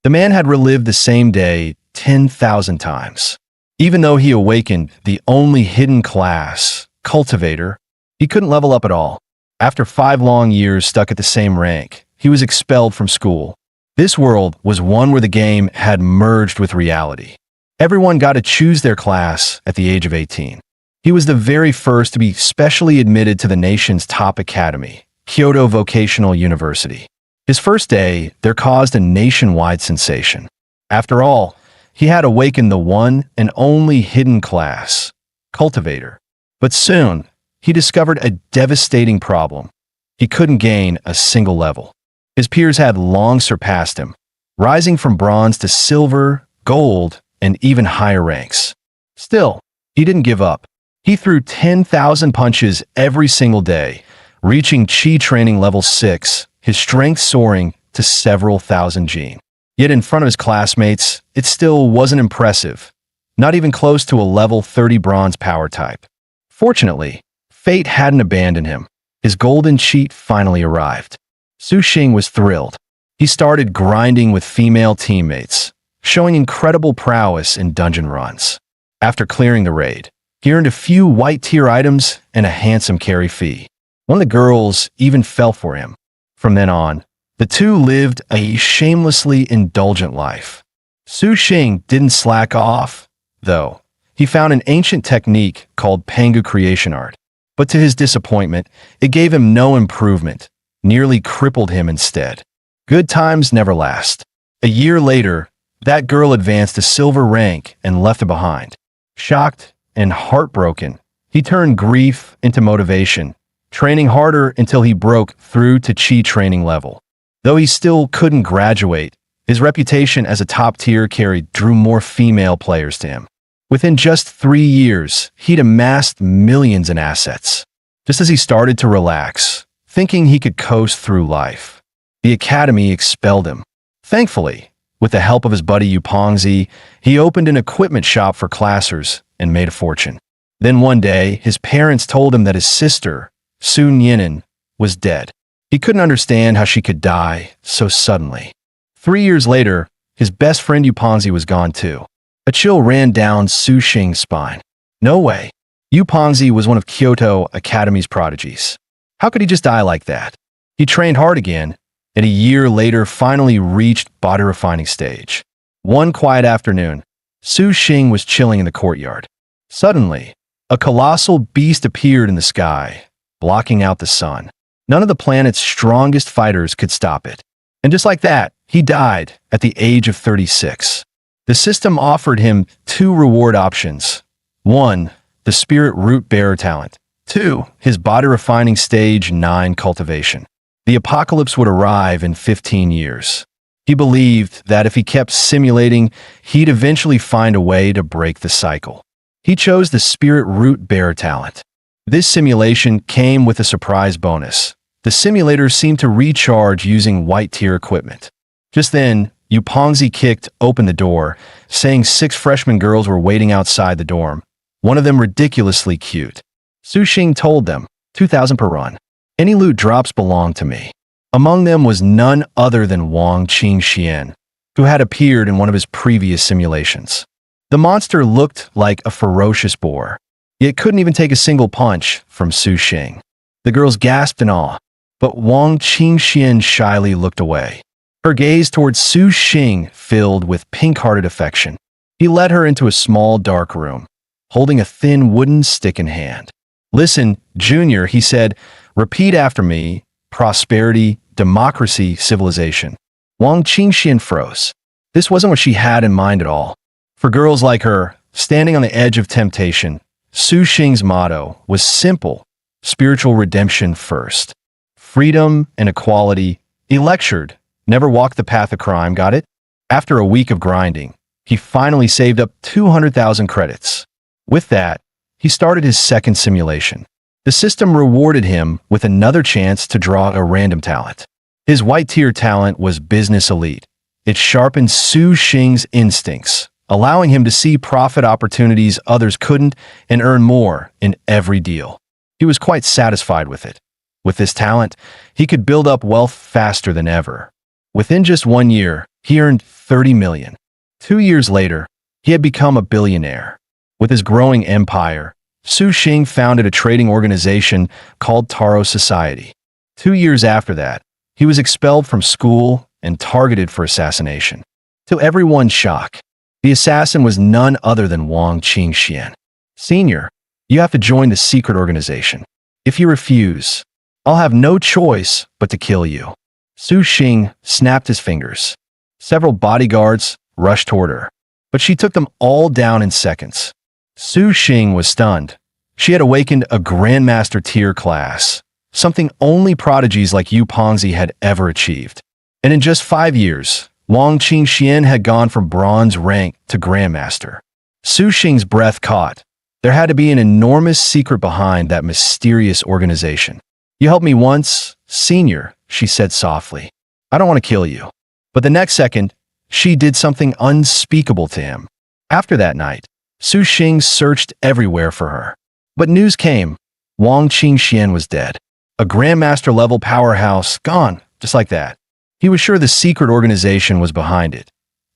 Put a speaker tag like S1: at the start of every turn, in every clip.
S1: The man had relived the same day 10,000 times. Even though he awakened the only hidden class, cultivator, he couldn't level up at all. After 5 long years stuck at the same rank, he was expelled from school. This world was one where the game had merged with reality. Everyone got to choose their class at the age of 18. He was the very first to be specially admitted to the nation's top academy, Kyoto Vocational University. His first day there caused a nationwide sensation. After all, he had awakened the one and only hidden class, cultivator. But soon, he discovered a devastating problem. He couldn't gain a single level. His peers had long surpassed him, rising from bronze to silver, gold, and even higher ranks. Still, he didn't give up. He threw 10,000 punches every single day, reaching Chi training level 6, his strength soaring to several thousand gene. Yet in front of his classmates, it still wasn't impressive, not even close to a level 30 bronze power type. Fortunately, fate hadn't abandoned him. His golden cheat finally arrived. Su Xing was thrilled. He started grinding with female teammates, showing incredible prowess in dungeon runs. After clearing the raid, he earned a few white tier items and a handsome carry fee. One of the girls even fell for him. From then on, the two lived a shamelessly indulgent life. Su Xing didn't slack off, though. He found an ancient technique called Pangu creation art. But to his disappointment, it gave him no improvement, nearly crippled him instead. Good times never last. A year later, that girl advanced to silver rank and left him behind. Shocked and heartbroken, he turned grief into motivation, training harder until he broke through to Chi training level. Though he still couldn't graduate, his reputation as a top-tier carry drew more female players to him. Within just 3 years, he'd amassed millions in assets. Just as he started to relax, thinking he could coast through life, the academy expelled him. Thankfully, with the help of his buddy Yu Pengzi, he opened an equipment shop for classers and made a fortune. Then one day, his parents told him that his sister, Su Nyinan, was dead. He couldn't understand how she could die so suddenly. 3 years later, his best friend Yu Pengzi was gone too. A chill ran down Su Xing's spine. No way. Yu Pengzi was one of Kyoto Academy's prodigies. How could he just die like that? He trained hard again, and a year later finally reached body refining stage. One quiet afternoon, Su Xing was chilling in the courtyard. Suddenly, a colossal beast appeared in the sky, blocking out the sun. None of the planet's strongest fighters could stop it. And just like that, he died at the age of 36. The system offered him 2 reward options. 1, the spirit root bearer talent. 2, his body refining stage 9 cultivation. The apocalypse would arrive in 15 years. He believed that if he kept simulating, he'd eventually find a way to break the cycle. He chose the spirit root bearer talent. This simulation came with a surprise bonus. The simulator seemed to recharge using white tier equipment. Just then, Yu Pengzi kicked open the door, saying 6 freshman girls were waiting outside the dorm, one of them ridiculously cute. Su Xing told them, 2,000 per run. Any loot drops belong to me. Among them was none other than Wang Qingxian, who had appeared in one of his previous simulations. The monster looked like a ferocious boar, yet couldn't even take a single punch from Su Xing. The girls gasped in awe, but Wang Qingxian shyly looked away. Her gaze towards Su Xing filled with pink-hearted affection. He led her into a small dark room, holding a thin wooden stick in hand. Listen, Junior, he said, repeat after me, prosperity, democracy, civilization. Wang Qingxian froze. This wasn't what she had in mind at all. For girls like her, standing on the edge of temptation, Su Xing's motto was simple: spiritual redemption first. Freedom and equality, he lectured. Never walk the path of crime, got it? After a week of grinding, he finally saved up 200,000 credits. With that, he started his second simulation. The system rewarded him with another chance to draw a random talent. His white tier talent was business elite. It sharpened Su Xing's instincts, allowing him to see profit opportunities others couldn't and earn more in every deal. He was quite satisfied with it. With this talent, he could build up wealth faster than ever. Within just 1 year, he earned 30 million. 2 years later, he had become a billionaire. With his growing empire, Su Xing founded a trading organization called Taro Society. 2 years after that, he was expelled from school and targeted for assassination. To everyone's shock, the assassin was none other than Wang Qingxian. Senior, you have to join the secret organization. If you refuse, I'll have no choice but to kill you. Su Xing snapped his fingers. Several bodyguards rushed toward her, but she took them all down in seconds. Su Xing was stunned. She had awakened a Grandmaster tier class, something only prodigies like Yu Pengzi had ever achieved. And in just 5 years, Wang Qingxian had gone from bronze rank to Grandmaster. Su Xing's breath caught. There had to be an enormous secret behind that mysterious organization. You helped me once, Senior, she said softly. I don't want to kill you. But the next second, she did something unspeakable to him. After that night, Su Xing searched everywhere for her. But news came. Wang Qingxian was dead. A Grandmaster-level powerhouse, gone, just like that. He was sure the secret organization was behind it.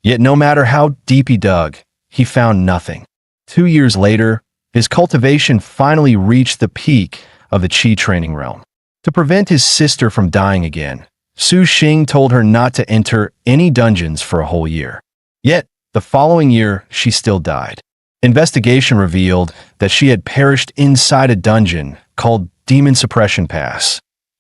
S1: Yet no matter how deep he dug, he found nothing. 2 years later, his cultivation finally reached the peak of the Qi training realm. To prevent his sister from dying again, Su Xing told her not to enter any dungeons for a whole year. Yet, the following year, she still died. Investigation revealed that she had perished inside a dungeon called Demon Suppression Pass,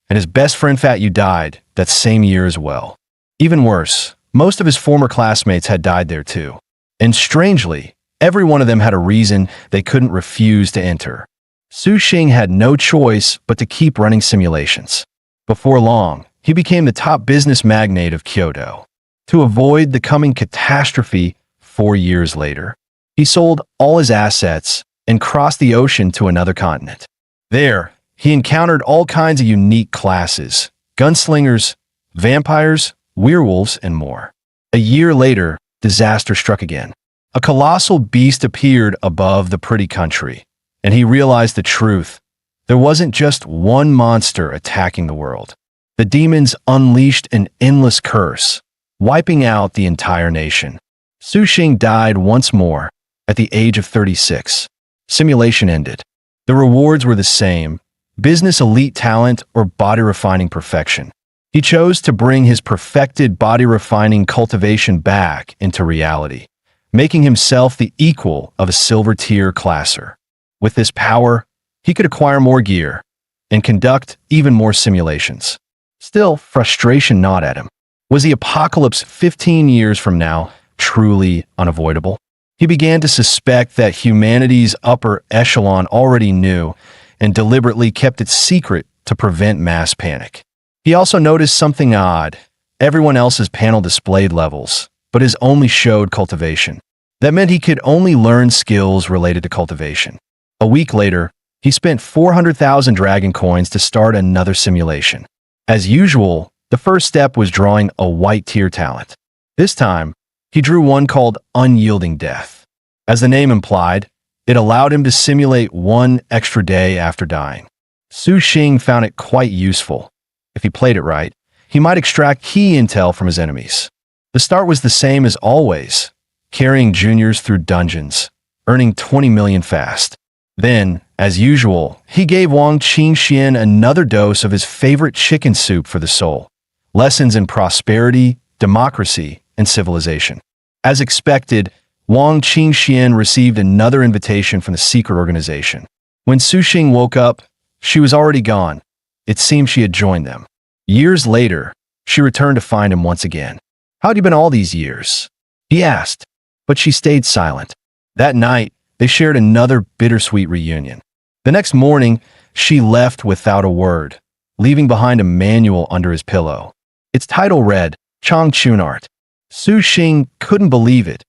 S1: and his best friend Fat Yu died that same year as well. Even worse, most of his former classmates had died there too. And strangely, every one of them had a reason they couldn't refuse to enter. Su Xing had no choice but to keep running simulations. Before long, he became the top business magnate of Kyoto. To avoid the coming catastrophe 4 years later, he sold all his assets and crossed the ocean to another continent. There, he encountered all kinds of unique classes, gunslingers, vampires, werewolves, and more. A year later, disaster struck again. A colossal beast appeared above the pretty country, and he realized the truth. There wasn't just one monster attacking the world. The demons unleashed an endless curse, wiping out the entire nation. Su Xing died once more at the age of 36. Simulation ended. The rewards were the same: business elite talent or body refining perfection. He chose to bring his perfected body refining cultivation back into reality, making himself the equal of a silver tier classer. With this power, he could acquire more gear and conduct even more simulations. Still, frustration gnawed at him. Was the apocalypse 15 years from now truly unavoidable? He began to suspect that humanity's upper echelon already knew and deliberately kept it secret to prevent mass panic. He also noticed something odd. Everyone else's panel displayed levels, but his only showed cultivation. That meant he could only learn skills related to cultivation. A week later, he spent 400,000 dragon coins to start another simulation. As usual, the first step was drawing a white tier talent. This time, he drew one called Unyielding Death. As the name implied, it allowed him to simulate one extra day after dying. Su Xing found it quite useful. If he played it right, he might extract key intel from his enemies. The start was the same as always, carrying juniors through dungeons, earning 20 million fast. Then, as usual, he gave Wang Qingxian another dose of his favorite chicken soup for the soul. Lessons in prosperity, democracy, and civilization. As expected, Wang Qingxian received another invitation from the secret organization. When Su Xing woke up, she was already gone. It seemed she had joined them. Years later, she returned to find him once again. "How'd you been all these years?" he asked, but she stayed silent. That night, they shared another bittersweet reunion. The next morning, she left without a word, leaving behind a manual under his pillow. Its title read, Chang Chun Art. Su Xing couldn't believe it.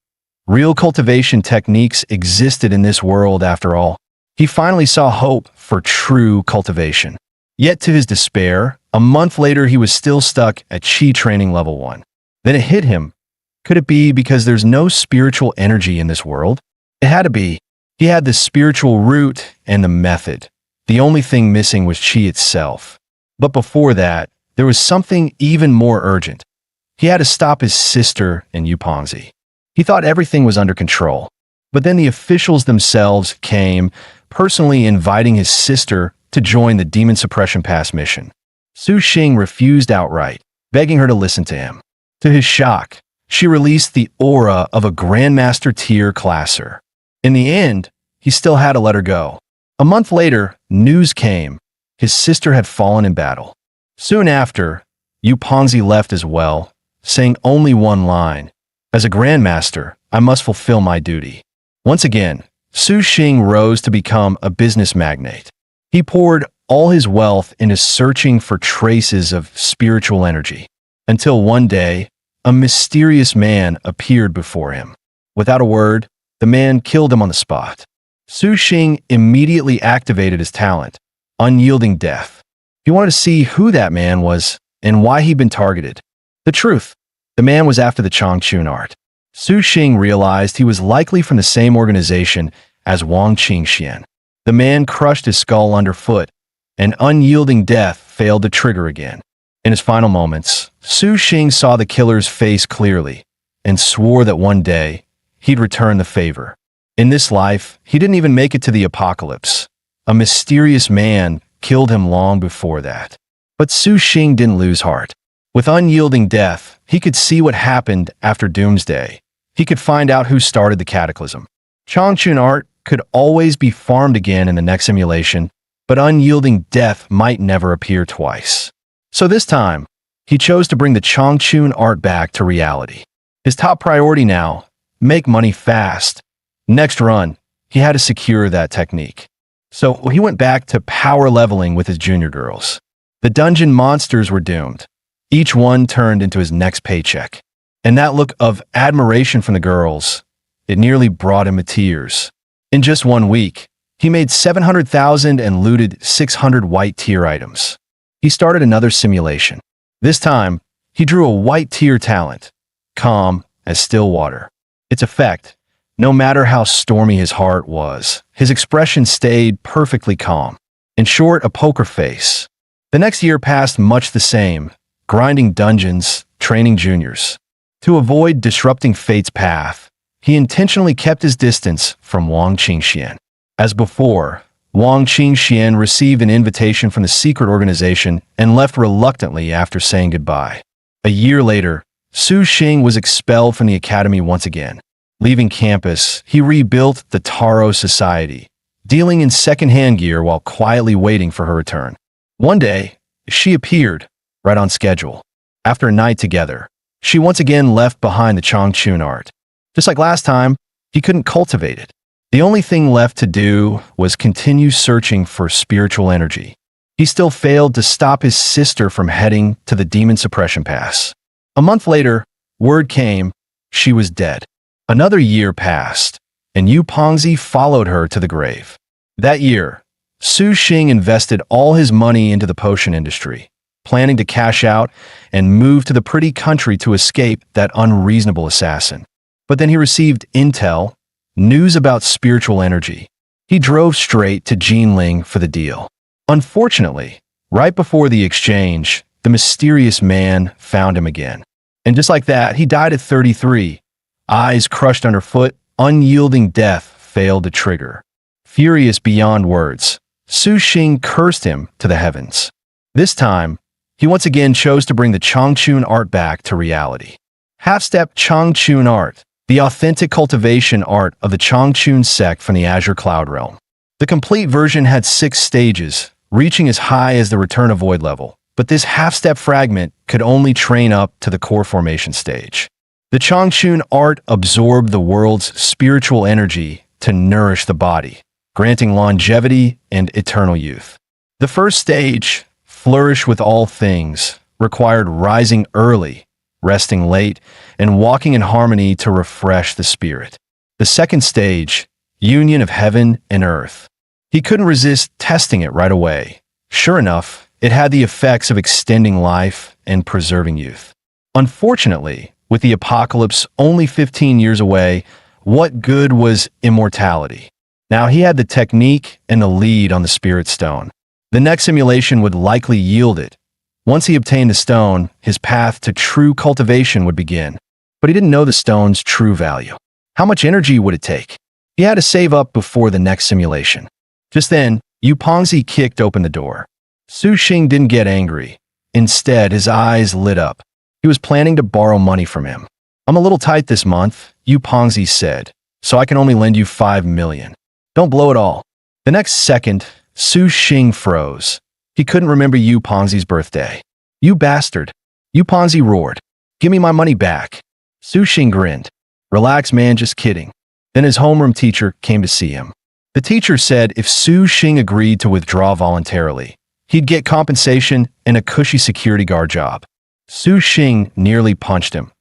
S1: Real cultivation techniques existed in this world after all. He finally saw hope for true cultivation. Yet to his despair, a month later he was still stuck at Qi training level 1. Then it hit him. Could it be because there's no spiritual energy in this world? It had to be. He had the spiritual root and the method. The only thing missing was Qi itself. But before that, there was something even more urgent. he had to stop his sister and Yupongzi. He thought everything was under control. But then the officials themselves came, personally inviting his sister to join the Demon Suppression Pass mission. Su Xing refused outright, begging her to listen to him. To his shock, she released the aura of a Grandmaster tier classer. In the end, he still had to let her go. A month later, news came. His sister had fallen in battle. Soon after, Yupongzi left as well, saying only one line, "As a Grandmaster, I must fulfill my duty." Once again, Su Xing rose to become a business magnate. He poured all his wealth into searching for traces of spiritual energy, until one day, a mysterious man appeared before him. Without a word, the man killed him on the spot. Su Xing immediately activated his talent, Unyielding Death. He wanted to see who that man was and why he'd been targeted. The truth, the man was after the Changchun art. Su Xing realized he was likely from the same organization as Wang Qingxian. The man crushed his skull underfoot, and Unyielding Death failed to trigger again. In his final moments, Su Xing saw the killer's face clearly and swore that one day he'd return the favor. In this life, he didn't even make it to the apocalypse. A mysterious man killed him long before that. But Su Xing didn't lose heart. With Unyielding Death, he could see what happened after Doomsday. He could find out who started the cataclysm. Changchun art could always be farmed again in the next simulation, but Unyielding Death might never appear twice. So this time, he chose to bring the Changchun art back to reality. His top priority now, make money fast. Next run, he had to secure that technique. So he went back to power leveling with his junior girls. The dungeon monsters were doomed. Each one turned into his next paycheck. And that look of admiration from the girls, it nearly brought him to tears. In just 1 week, he made 700,000 and looted 600 white tier items. He started another simulation. This time, he drew a white tier talent, calm as still water. Its effect, no matter how stormy his heart was, his expression stayed perfectly calm. In short, a poker face. The next year passed much the same, grinding dungeons, training juniors. To avoid disrupting fate's path, he intentionally kept his distance from Wang Qingxian. As before, Wang Qingxian received an invitation from the secret organization and left reluctantly after saying goodbye. A year later, Su Xing was expelled from the academy once again. Leaving campus, he rebuilt the Taro Society, dealing in second-hand gear while quietly waiting for her return. One day, she appeared, right on schedule. After a night together, she once again left behind the Changchun art. Just like last time, he couldn't cultivate it. The only thing left to do was continue searching for spiritual energy. He still failed to stop his sister from heading to the Demon Suppression Pass. A month later, word came, she was dead. Another year passed, and Yupongzi followed her to the grave. That year, Su Xing invested all his money into the potion industry, planning to cash out and move to the pretty country to escape that unreasonable assassin. But then he received intel, news about spiritual energy. He drove straight to Jinling for the deal. Unfortunately, right before the exchange, the mysterious man found him again. And just like that, he died at 33. Eyes crushed underfoot, Unyielding Death failed to trigger. Furious beyond words, Su Xing cursed him to the heavens. This time, he once again chose to bring the Changchun art back to reality. Half-step Changchun art, the authentic cultivation art of the Changchun sect from the Azure Cloud Realm. The complete version had 6 stages, reaching as high as the Return of Void level, but this half-step fragment could only train up to the core formation stage. The Changchun art absorbed the world's spiritual energy to nourish the body, granting longevity and eternal youth. The first stage, Flourish with All Things, required rising early, resting late, and walking in harmony to refresh the spirit. The second stage, Union of Heaven and Earth. He couldn't resist testing it right away. Sure enough, it had the effects of extending life and preserving youth. Unfortunately, with the apocalypse only 15 years away, what good was immortality? Now he had the technique and the lead on the Spirit Stone. The next simulation would likely yield it, Once he obtained the stone, his path to true cultivation would begin. But he didn't know the stone's true value. How much energy would it take? He had to save up before the next simulation. Just then, Yu Pengzi kicked open the door. Su Xing didn't get angry. Instead, his eyes lit up. He was planning to borrow money from him. "I'm a little tight this month," Yu Pengzi said, "so I can only lend you 5 million. Don't blow it all." The next second, Su Xing froze. He couldn't remember Yu Pengzi's birthday. "You bastard!" Yu Pengzi roared. "Give me my money back." Su Xing grinned. "Relax, man, just kidding." Then his homeroom teacher came to see him. The teacher said if Su Xing agreed to withdraw voluntarily, he'd get compensation and a cushy security guard job. Su Xing nearly punched him.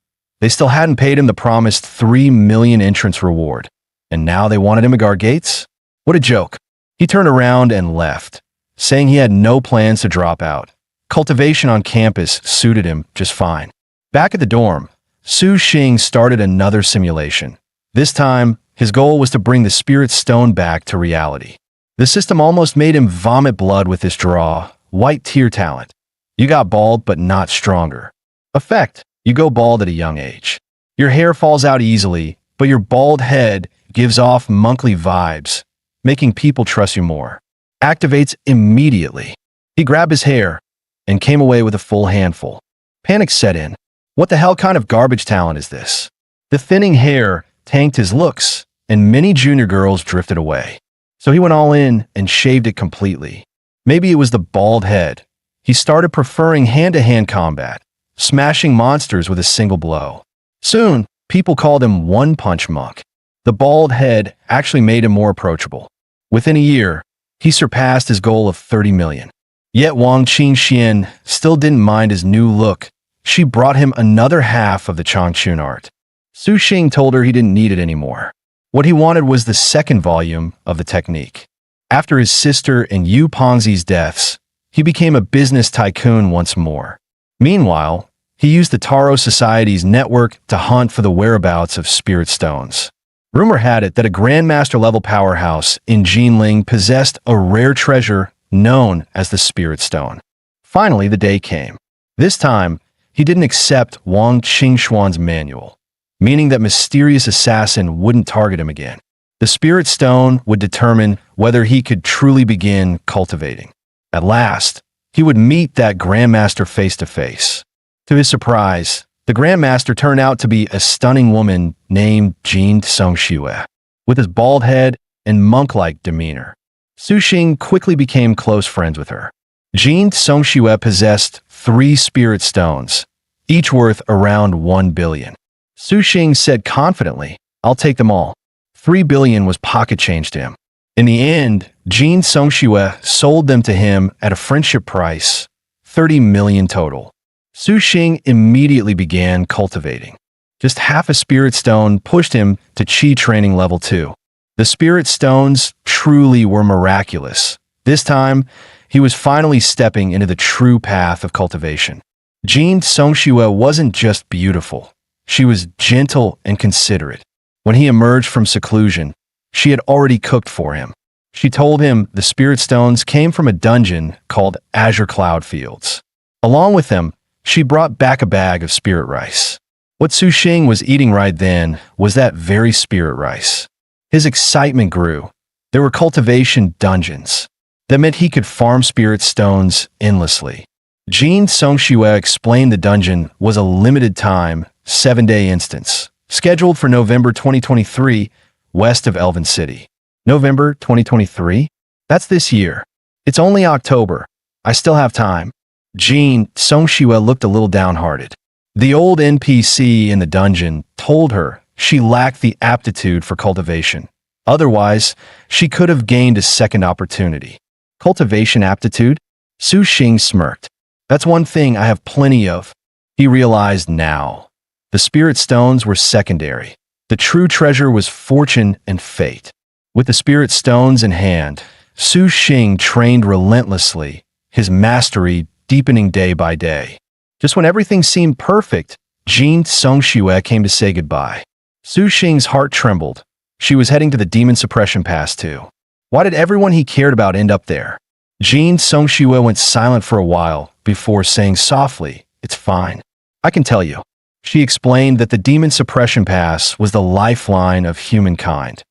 S1: They still hadn't paid him the promised 3 million entrance reward, and now they wanted him at guard gates? What a joke. He turned around and left, saying he had no plans to drop out. Cultivation on campus suited him just fine. Back at the dorm, Su Xing started another simulation. This time, his goal was to bring the spirit stone back to reality. The system almost made him vomit blood with this draw, white tear talent. You got bald but not stronger. Effect: you go bald at a young age. Your hair falls out easily, but your bald head gives off monkly vibes, making people trust you more. Activates immediately. He grabbed his hair and came away with a full handful. Panic set in. What the hell kind of garbage talent is this? The thinning hair tanked his looks, and many junior girls drifted away. So he went all in and shaved it completely. Maybe it was the bald head. He started preferring hand-to-hand combat, smashing monsters with a single blow. Soon, people called him one-punch monk. The bald head actually made him more approachable. Within a year, he surpassed his goal of 30 million. Yet Wang Qingxian still didn't mind his new look. She brought him another half of the Changchun art. Su Xing told her he didn't need it anymore. What he wanted was the second volume of the technique. After his sister and Yu Pengzi's deaths, he became a business tycoon once more. Meanwhile, he used the Taro Society's network to hunt for the whereabouts of spirit stones. Rumor had it that a Grandmaster-level powerhouse in Jinling possessed a rare treasure known as the Spirit Stone. Finally, the day came. This time, he didn't accept Wang Qingshuan's manual, meaning that mysterious assassin wouldn't target him again. The Spirit Stone would determine whether he could truly begin cultivating. At last, he would meet that Grandmaster face to face. To his surprise, the Grandmaster turned out to be a stunning woman named Jin Songxue, with his bald head and monk-like demeanor. Su Xing quickly became close friends with her. Jin Songxue possessed 3 spirit stones, each worth around 1 billion. Su Xing said confidently, "I'll take them all." 3 billion was pocket change to him. In the end, Jin Songxue sold them to him at a friendship price, 30 million total. Su Xing immediately began cultivating. Just half a spirit stone pushed him to Qi training level 2. The spirit stones truly were miraculous. This time, he was finally stepping into the true path of cultivation. Jin Songxue wasn't just beautiful. She was gentle and considerate. When he emerged from seclusion, she had already cooked for him. She told him the spirit stones came from a dungeon called Azure Cloud Fields. Along with them, she brought back a bag of spirit rice. What Su Xing was eating right then was that very spirit rice. His excitement grew. There were cultivation dungeons. That meant he could farm spirit stones endlessly. Jin Songxue explained the dungeon was a limited time, 7-day instance, scheduled for November 2023, west of Elven City. November 2023? That's this year. It's only October. I still have time. Jin Songxue looked a little downhearted. The old NPC in the dungeon told her she lacked the aptitude for cultivation. Otherwise, she could have gained a second opportunity. Cultivation aptitude? Su Xing smirked. That's one thing I have plenty of. He realized now. The spirit stones were secondary. The true treasure was fortune and fate. With the spirit stones in hand, Su Xing trained relentlessly, his mastery deepening day by day. Just when everything seemed perfect, Jin Songxue came to say goodbye. Su Xing's heart trembled. She was heading to the Demon Suppression Pass too. Why did everyone he cared about end up there? Jin Songxue went silent for a while, before saying softly, "It's fine. I can tell you." She explained that the demon suppression pass was the lifeline of humankind,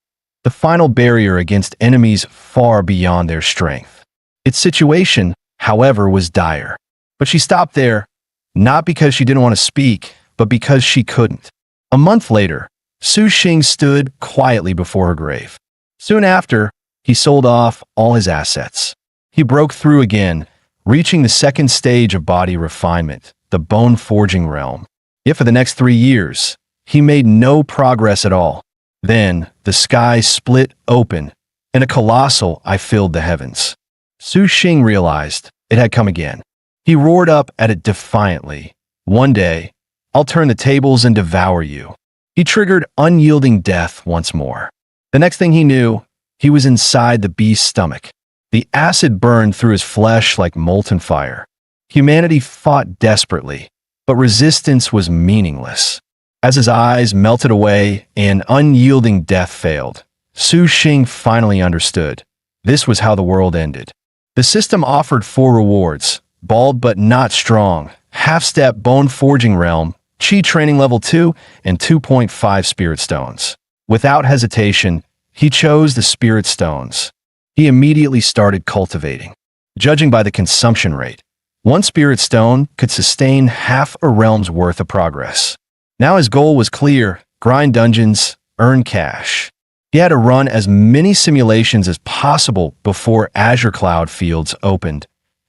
S1: the final barrier against enemies far beyond their strength. Its situation, however, was dire. But she stopped there, not because she didn't want to speak, but because she couldn't. A month later, Su Xing stood quietly before her grave. Soon after, he sold off all his assets. He broke through again, reaching the second stage of body refinement, the bone-forging realm. Yet for the next 3 years, he made no progress at all. Then, the sky split open, and a colossal eye filled the heavens. Su Xing realized it had come again. He roared up at it defiantly. "One day, I'll turn the tables and devour you." He triggered unyielding death once more. The next thing he knew, he was inside the beast's stomach. The acid burned through his flesh like molten fire. Humanity fought desperately, but resistance was meaningless. As his eyes melted away and unyielding death failed, Su Xing finally understood. This was how the world ended. The system offered 4 rewards: bald but not strong, half-step bone-forging realm, Chi training level 2, and 2.5 spirit stones. Without hesitation, he chose the spirit stones. He immediately started cultivating. Judging by the consumption rate, 1 spirit stone could sustain half a realm's worth of progress. Now his goal was clear: grind dungeons, earn cash. He had to run as many simulations as possible before Azure Cloud Fields opened,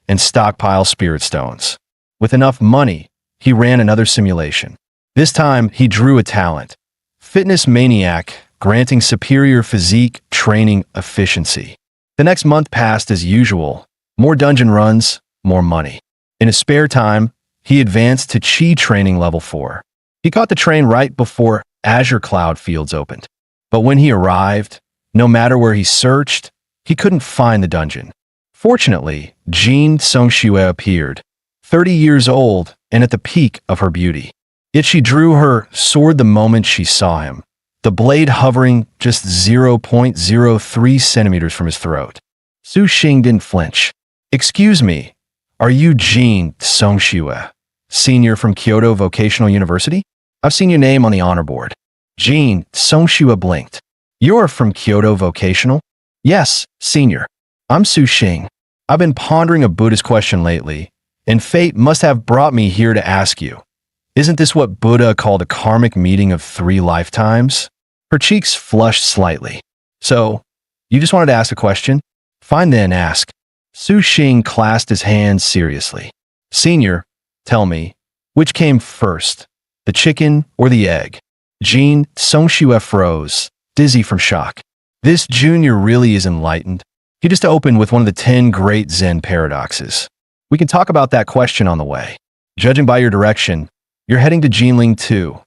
S1: and stockpile spirit stones. With enough money, he ran another simulation. This time, he drew a talent: Fitness Maniac, granting superior physique training efficiency. The next month passed as usual. More dungeon runs, more money. In his spare time, he advanced to Chi training level 4. He caught the train right before Azure Cloud Fields opened. But when he arrived, no matter where he searched, he couldn't find the dungeon. Fortunately, Jean Songxue appeared, 30 years old and at the peak of her beauty. Yet she drew her sword the moment she saw him, the blade hovering just 0.03 centimeters from his throat. Su Xing didn't flinch. "Excuse me, are you Jean Songxue, senior from Kyoto Vocational University? I've seen your name on the honor board." Jean Songxue blinked. "You're from Kyoto Vocational?" "Yes, senior. I'm Su Xing. I've been pondering a Buddhist question lately, and fate must have brought me here to ask you. Isn't this what Buddha called a karmic meeting of 3 lifetimes?" Her cheeks flushed slightly. "So, you just wanted to ask a question? Fine then, ask." Su Xing clasped his hands seriously. "Senior, tell me, which came first, the chicken or the egg?" Jean Songxue froze, dizzy from shock. This junior really is enlightened. He just opened with one of the 10 great Zen paradoxes. We can talk about that question on the way. Judging by your direction, you're heading to Jinling too,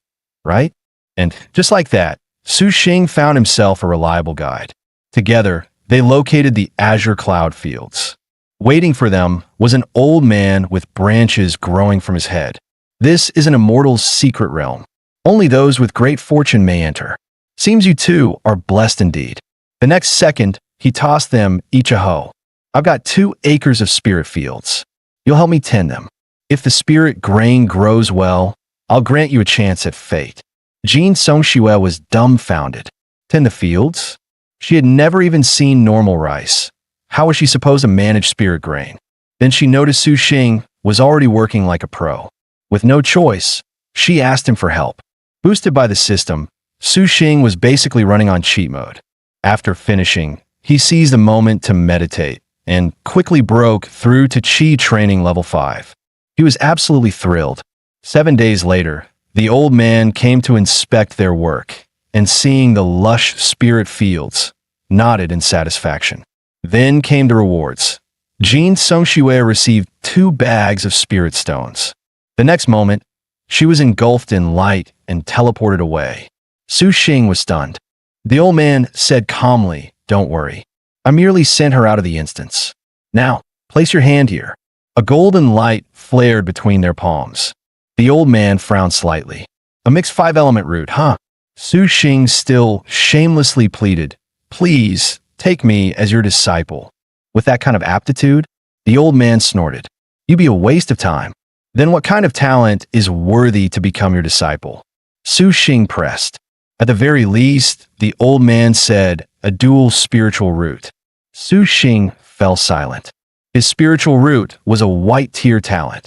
S1: right? And just like that, Su Xing found himself a reliable guide. Together, they located the Azure Cloud Fields. Waiting for them was an old man with branches growing from his head. This is an immortal's secret realm. Only those with great fortune may enter. Seems you two are blessed indeed. The next second, he tossed them each a hoe. "I've got 2 acres of spirit fields. You'll help me tend them. If the spirit grain grows well, I'll grant you a chance at fate." Jean Songxue was dumbfounded. Tend the fields? She had never even seen normal rice. How was she supposed to manage spirit grain? Then she noticed Su Xing was already working like a pro. With no choice, she asked him for help. Boosted by the system, Su Xing was basically running on cheat mode. After finishing, he seized the moment to meditate and quickly broke through to Chi training level 5. He was absolutely thrilled. 7 days later, the old man came to inspect their work, and seeing the lush spirit fields, nodded in satisfaction. Then came the rewards. Jean Songxue received 2 bags of spirit stones. The next moment, she was engulfed in light and teleported away. Su Xing was stunned. The old man said calmly, "Don't worry. I merely sent her out of the instance. Now, place your hand here." A golden light flared between their palms. The old man frowned slightly. "A mixed 5-element root, huh?" Su Xing still shamelessly pleaded, "Please, take me as your disciple." With that kind of aptitude, the old man snorted. You'd be a waste of time. Then what kind of talent is worthy to become your disciple? Su Xing pressed. At the very least, the old man said, a dual spiritual root. Su Xing fell silent. His spiritual root was a white tier talent.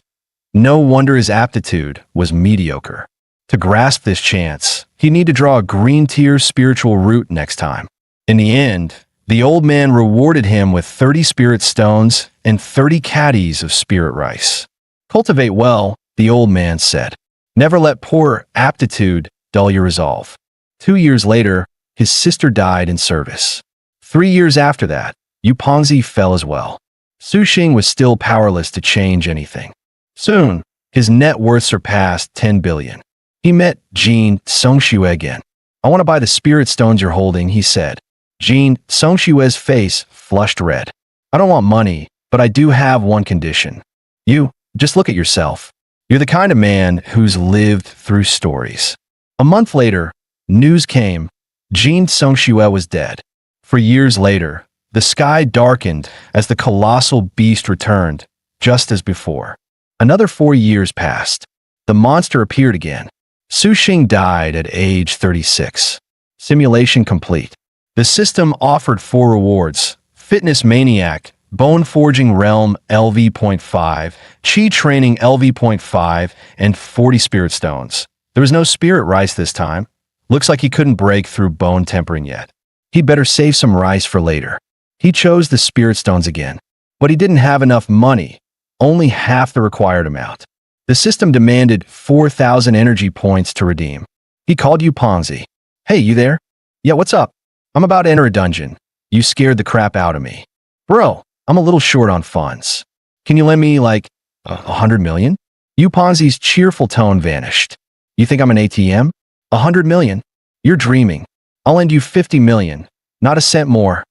S1: No wonder his aptitude was mediocre. To grasp this chance, he needed to draw a green tier spiritual root next time. In the end, the old man rewarded him with 30 spirit stones and 30 caddies of spirit rice. Cultivate well, the old man said. Never let poor aptitude dull your resolve. 2 years later, his sister died in service. 3 years after that, Yupanzi fell as well. Su Xing was still powerless to change anything. Soon, his net worth surpassed 10 billion. He met Jin Songxue again. I want to buy the spirit stones you're holding, he said. Jin Songxue's face flushed red. I don't want money, but I do have one condition. You, just look at yourself. You're the kind of man who's lived through stories. A month later, news came. Jin Songxue was dead. For years later, the sky darkened as the colossal beast returned, just as before. Another 4 years passed. The monster appeared again. Su Xing died at age 36. Simulation complete. The system offered 4 rewards: Fitness Maniac, Bone Forging Realm LV.5, Chi Training LV.5, and 40 Spirit Stones. There was no Spirit Rice this time. Looks like he couldn't break through bone tempering yet. He'd better save some rice for later. He chose the Spirit Stones again, but he didn't have enough money, only half the required amount. The system demanded 4,000 energy points to redeem. He called Yupanzi. Hey, you there? Yeah, what's up? I'm about to enter a dungeon. You scared the crap out of me. Bro, I'm a little short on funds. Can you lend me like 100 million? Yupanzi's cheerful tone vanished. You think I'm an ATM? 100 million? You're dreaming. I'll lend you 50 million, not a cent more.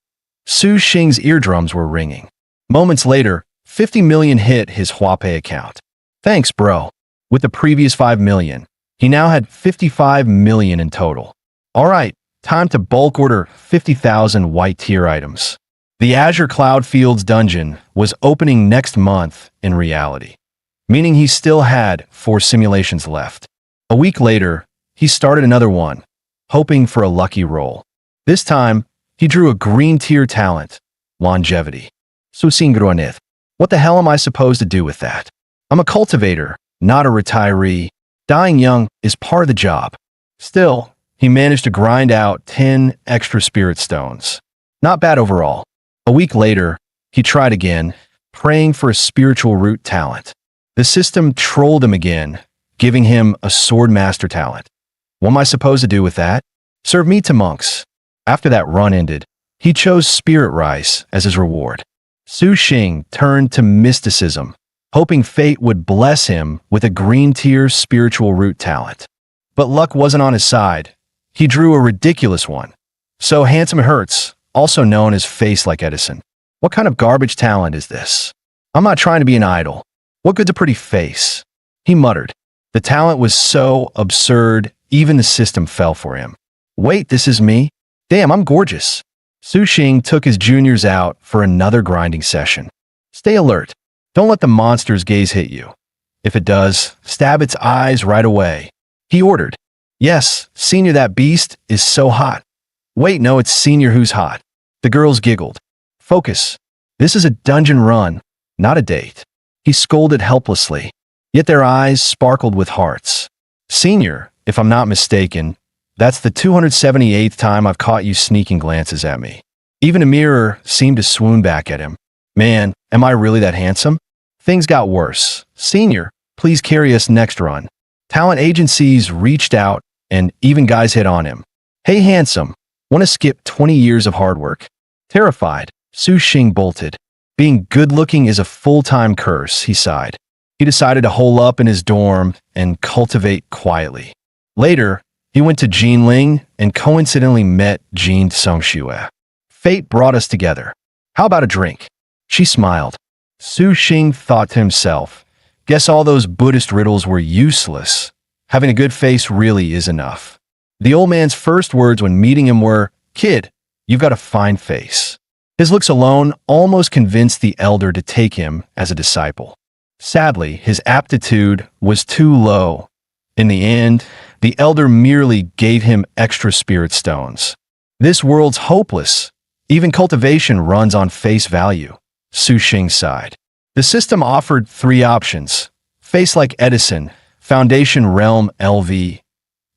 S1: Su Xing's eardrums were ringing. Moments later, 50 million hit his Huapei account. Thanks, bro. With the previous 5 million, he now had 55 million in total. All right, time to bulk order 50,000 white tier items. The Azure Cloud Fields dungeon was opening next month in reality, meaning he still had 4 simulations left. A week later, he started another one, hoping for a lucky roll. This time, he drew a green tier talent, longevity. Susingruanith. What the hell am I supposed to do with that? I'm a cultivator, not a retiree. Dying young is part of the job. Still, he managed to grind out 10 extra spirit stones. Not bad overall. A week later, he tried again, praying for a spiritual root talent. The system trolled him again, giving him a sword master talent. What am I supposed to do with that? Serve meat to monks. After that run ended, he chose spirit rice as his reward. Su Xing turned to mysticism, hoping fate would bless him with a green tier spiritual root talent. But luck wasn't on his side. He drew a ridiculous one. So handsome it hurts, also known as face like Edison. What kind of garbage talent is this? I'm not trying to be an idol. What good's a pretty face? He muttered. The talent was so absurd, even the system fell for him. Wait, this is me? Damn, I'm gorgeous. Su Xing took his juniors out for another grinding session. Stay alert. Don't let the monster's gaze hit you. If it does, stab its eyes right away. He ordered. Yes, Senior, that beast is so hot. Wait, no, it's Senior who's hot. The girls giggled. Focus. This is a dungeon run, not a date. He scolded helplessly, yet their eyes sparkled with hearts. Senior, if I'm not mistaken, that's the 278th time I've caught you sneaking glances at me. Even a mirror seemed to swoon back at him. Man, am I really that handsome? Things got worse. Senior, please carry us next run. Talent agencies reached out, and even guys hit on him. Hey, handsome, want to skip 20 years of hard work? Terrified, Su Xing bolted. Being good-looking is a full-time curse, he sighed. He decided to hole up in his dorm and cultivate quietly. Later, he went to Jinling and coincidentally met Jin Songxue. Fate brought us together. How about a drink? She smiled. Su Xing thought to himself, guess all those Buddhist riddles were useless. Having a good face really is enough. The old man's first words when meeting him were, Kid, you've got a fine face. His looks alone almost convinced the elder to take him as a disciple. Sadly, his aptitude was too low. In the end, the elder merely gave him extra spirit stones. This world's hopeless. Even cultivation runs on face value. Su Xing sighed. The system offered 3 options. Face like Edison, Foundation Realm LV,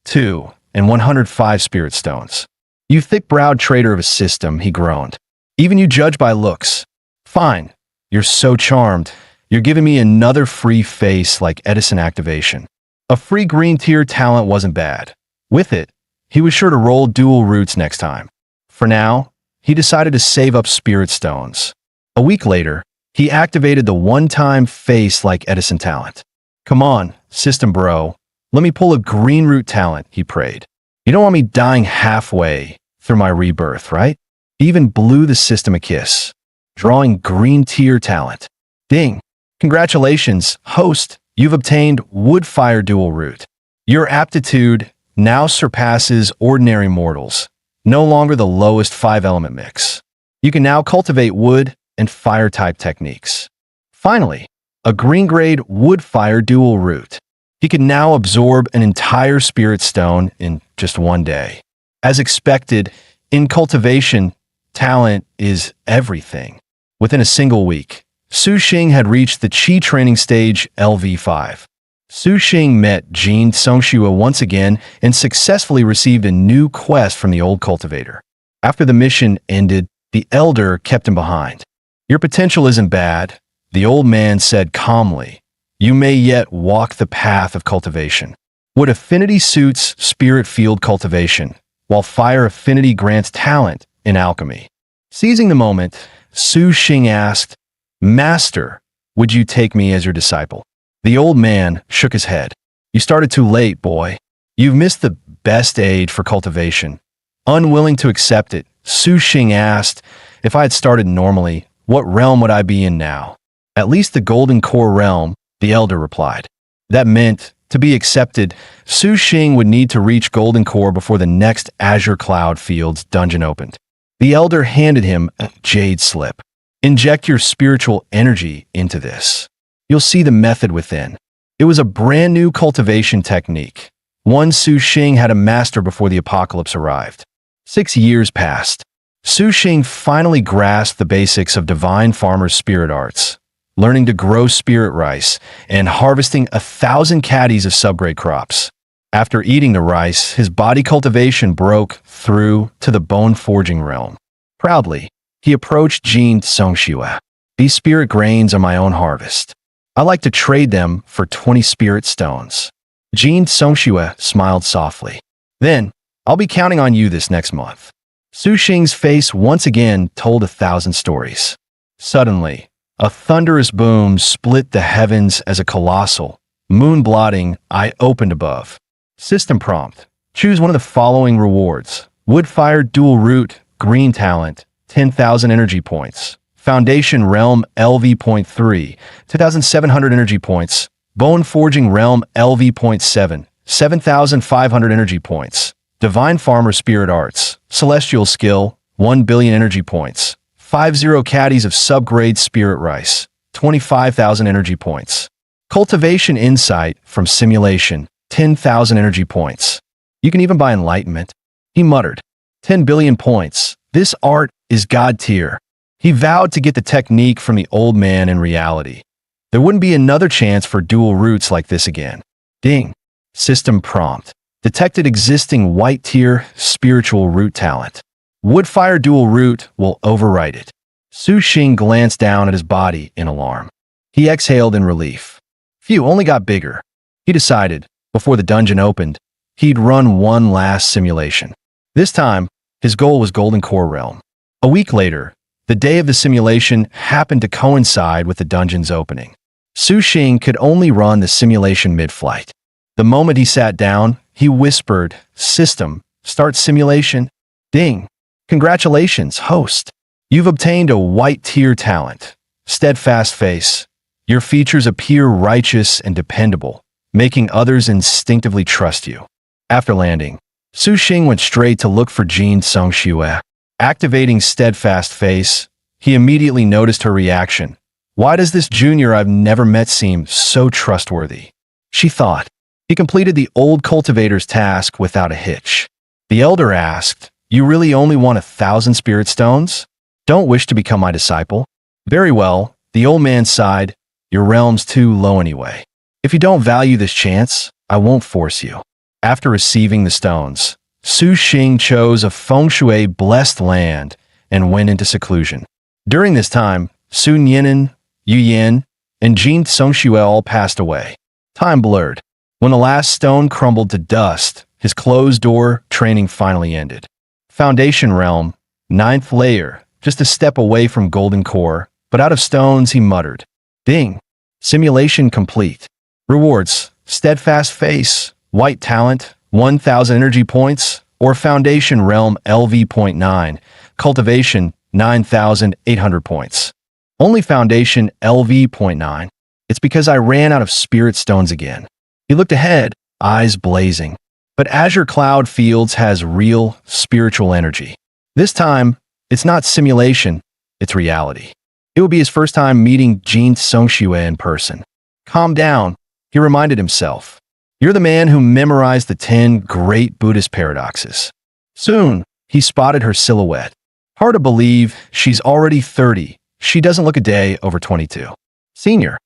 S1: 2, and 105 spirit stones. You thick-browed traitor of a system, he groaned. Even you judge by looks. Fine, you're so charmed. You're giving me another free face like Edison activation. A free green tier talent wasn't bad. With it, he was sure to roll dual roots next time. For now, he decided to save up spirit stones. A week later, he activated the one-time face like Edison talent. Come on, system bro. Let me pull a green root talent, he prayed. You don't want me dying halfway through my rebirth, right? He even blew the system a kiss. Drawing green tier talent. Ding. Congratulations, host. You've obtained wood-fire dual root. Your aptitude now surpasses ordinary mortals. No longer the lowest 5-element mix. You can now cultivate wood and fire-type techniques. Finally, a green-grade wood-fire dual root. He can now absorb an entire spirit stone in just one day. As expected, in cultivation, talent is everything. Within a single week, Su Xing had reached the Qi training stage LV5. Su Xing met Jin Songxue once again and successfully received a new quest from the old cultivator. After the mission ended, the elder kept him behind. Your potential isn't bad, the old man said calmly. You may yet walk the path of cultivation. Wood affinity suits spirit field cultivation, while fire affinity grants talent in alchemy. Seizing the moment, Su Xing asked, Master, would you take me as your disciple? The old man shook his head. You started too late, boy. You've missed the best age for cultivation. Unwilling to accept it, Su Xing asked, if I had started normally, what realm would I be in now? At least the Golden Core realm, the elder replied. That meant, to be accepted, Su Xing would need to reach Golden Core before the next Azure Cloud Fields dungeon opened. The elder handed him a jade slip. Inject your spiritual energy into this. You'll see the method within. It was a brand new cultivation technique, one Su Xing had to master before the apocalypse arrived. 6 years passed. Su Xing finally grasped the basics of divine farmer's spirit arts, learning to grow spirit rice and harvesting 1,000 caddies of subgrade crops. After eating the rice, his body cultivation broke through to the bone forging realm. Proudly, he approached Jin Songxue. These spirit grains are my own harvest. I like to trade them for 20 spirit stones. Jin Songxue smiled softly. Then, I'll be counting on you this next month. Su Xing's face once again told 1,000 stories. Suddenly, a thunderous boom split the heavens as a colossal, moon-blotting eye opened above. System prompt. Choose one of the following rewards. Wood-fire dual root, green talent, 10,000 energy points. Foundation Realm LV.3, 2,700 energy points. Bone Forging Realm LV.7, 7,500 energy points. Divine Farmer Spirit Arts, Celestial Skill, 1 billion energy points. 50 caddies of subgrade Spirit Rice, 25,000 energy points. Cultivation Insight from Simulation, 10,000 energy points. You can even buy Enlightenment. He muttered, 10 billion points. This art is God tier. He vowed to get the technique from the old man in reality. There wouldn't be another chance for dual roots like this again. Ding. System prompt. Detected existing white tier spiritual root talent. Woodfire dual root will overwrite it. Su Xing glanced down at his body in alarm. He exhaled in relief. Phew, only got bigger. He decided, before the dungeon opened, he'd run one last simulation. This time, his goal was Golden Core Realm. A week later, the day of the simulation happened to coincide with the dungeon's opening. Su Xing could only run the simulation mid-flight. The moment he sat down, he whispered, System, start simulation. Ding. Congratulations, host. You've obtained a white tier talent. Steadfast face. Your features appear righteous and dependable, making others instinctively trust you. After landing, Su Xing went straight to look for Jin Songxue. Activating Steadfast Face, he immediately noticed her reaction. Why does this junior I've never met seem so trustworthy? She thought. He completed the old cultivator's task without a hitch. The elder asked, "You really only want 1,000 spirit stones? Don't wish to become my disciple?" "Very well," the old man sighed. "Your realm's too low anyway. If you don't value this chance, I won't force you." After receiving the stones, Su Xing chose a feng shui-blessed land and went into seclusion. During this time, Su Nianen, Yu Yan, and Jin Songxue all passed away. Time blurred. When the last stone crumbled to dust, his closed-door training finally ended. Foundation Realm, 9th layer, just a step away from Golden Core, but out of stones, he muttered. Ding! Simulation complete. Rewards, Steadfast Face, White Talent, 1,000 energy points, or Foundation Realm LV.9, Cultivation, 9,800 points. Only Foundation LV.9. It's because I ran out of spirit stones again. He looked ahead, eyes blazing. But Azure Cloud Fields has real, spiritual energy. This time, it's not simulation, it's reality. It would be his first time meeting Jin Songxue in person. Calm down, he reminded himself. You're the man who memorized the 10 great Buddhist paradoxes. Soon, he spotted her silhouette. Hard to believe, she's already 30. She doesn't look a day over 22. Senior,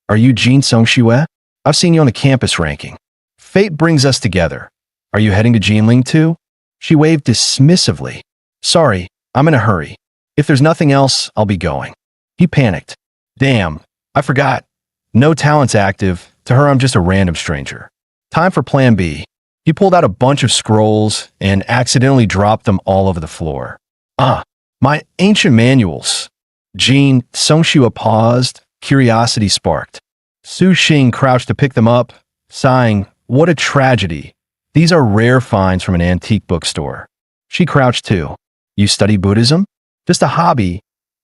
S1: are you Jin Songxue? I've seen you on the campus ranking. Fate brings us together. Are you heading to Jinling too? She waved dismissively. Sorry, I'm in a hurry. If there's nothing else, I'll be going. He panicked. Damn, I forgot. No talents active. To her, I'm just a random stranger. Time for plan B. He pulled out a bunch of scrolls and accidentally dropped them all over the floor. My ancient manuals. Jin Songxue paused, curiosity sparked. Su Xing crouched to pick them up, sighing, what a tragedy. These are rare finds from an antique bookstore. She crouched too. You study Buddhism? Just a hobby.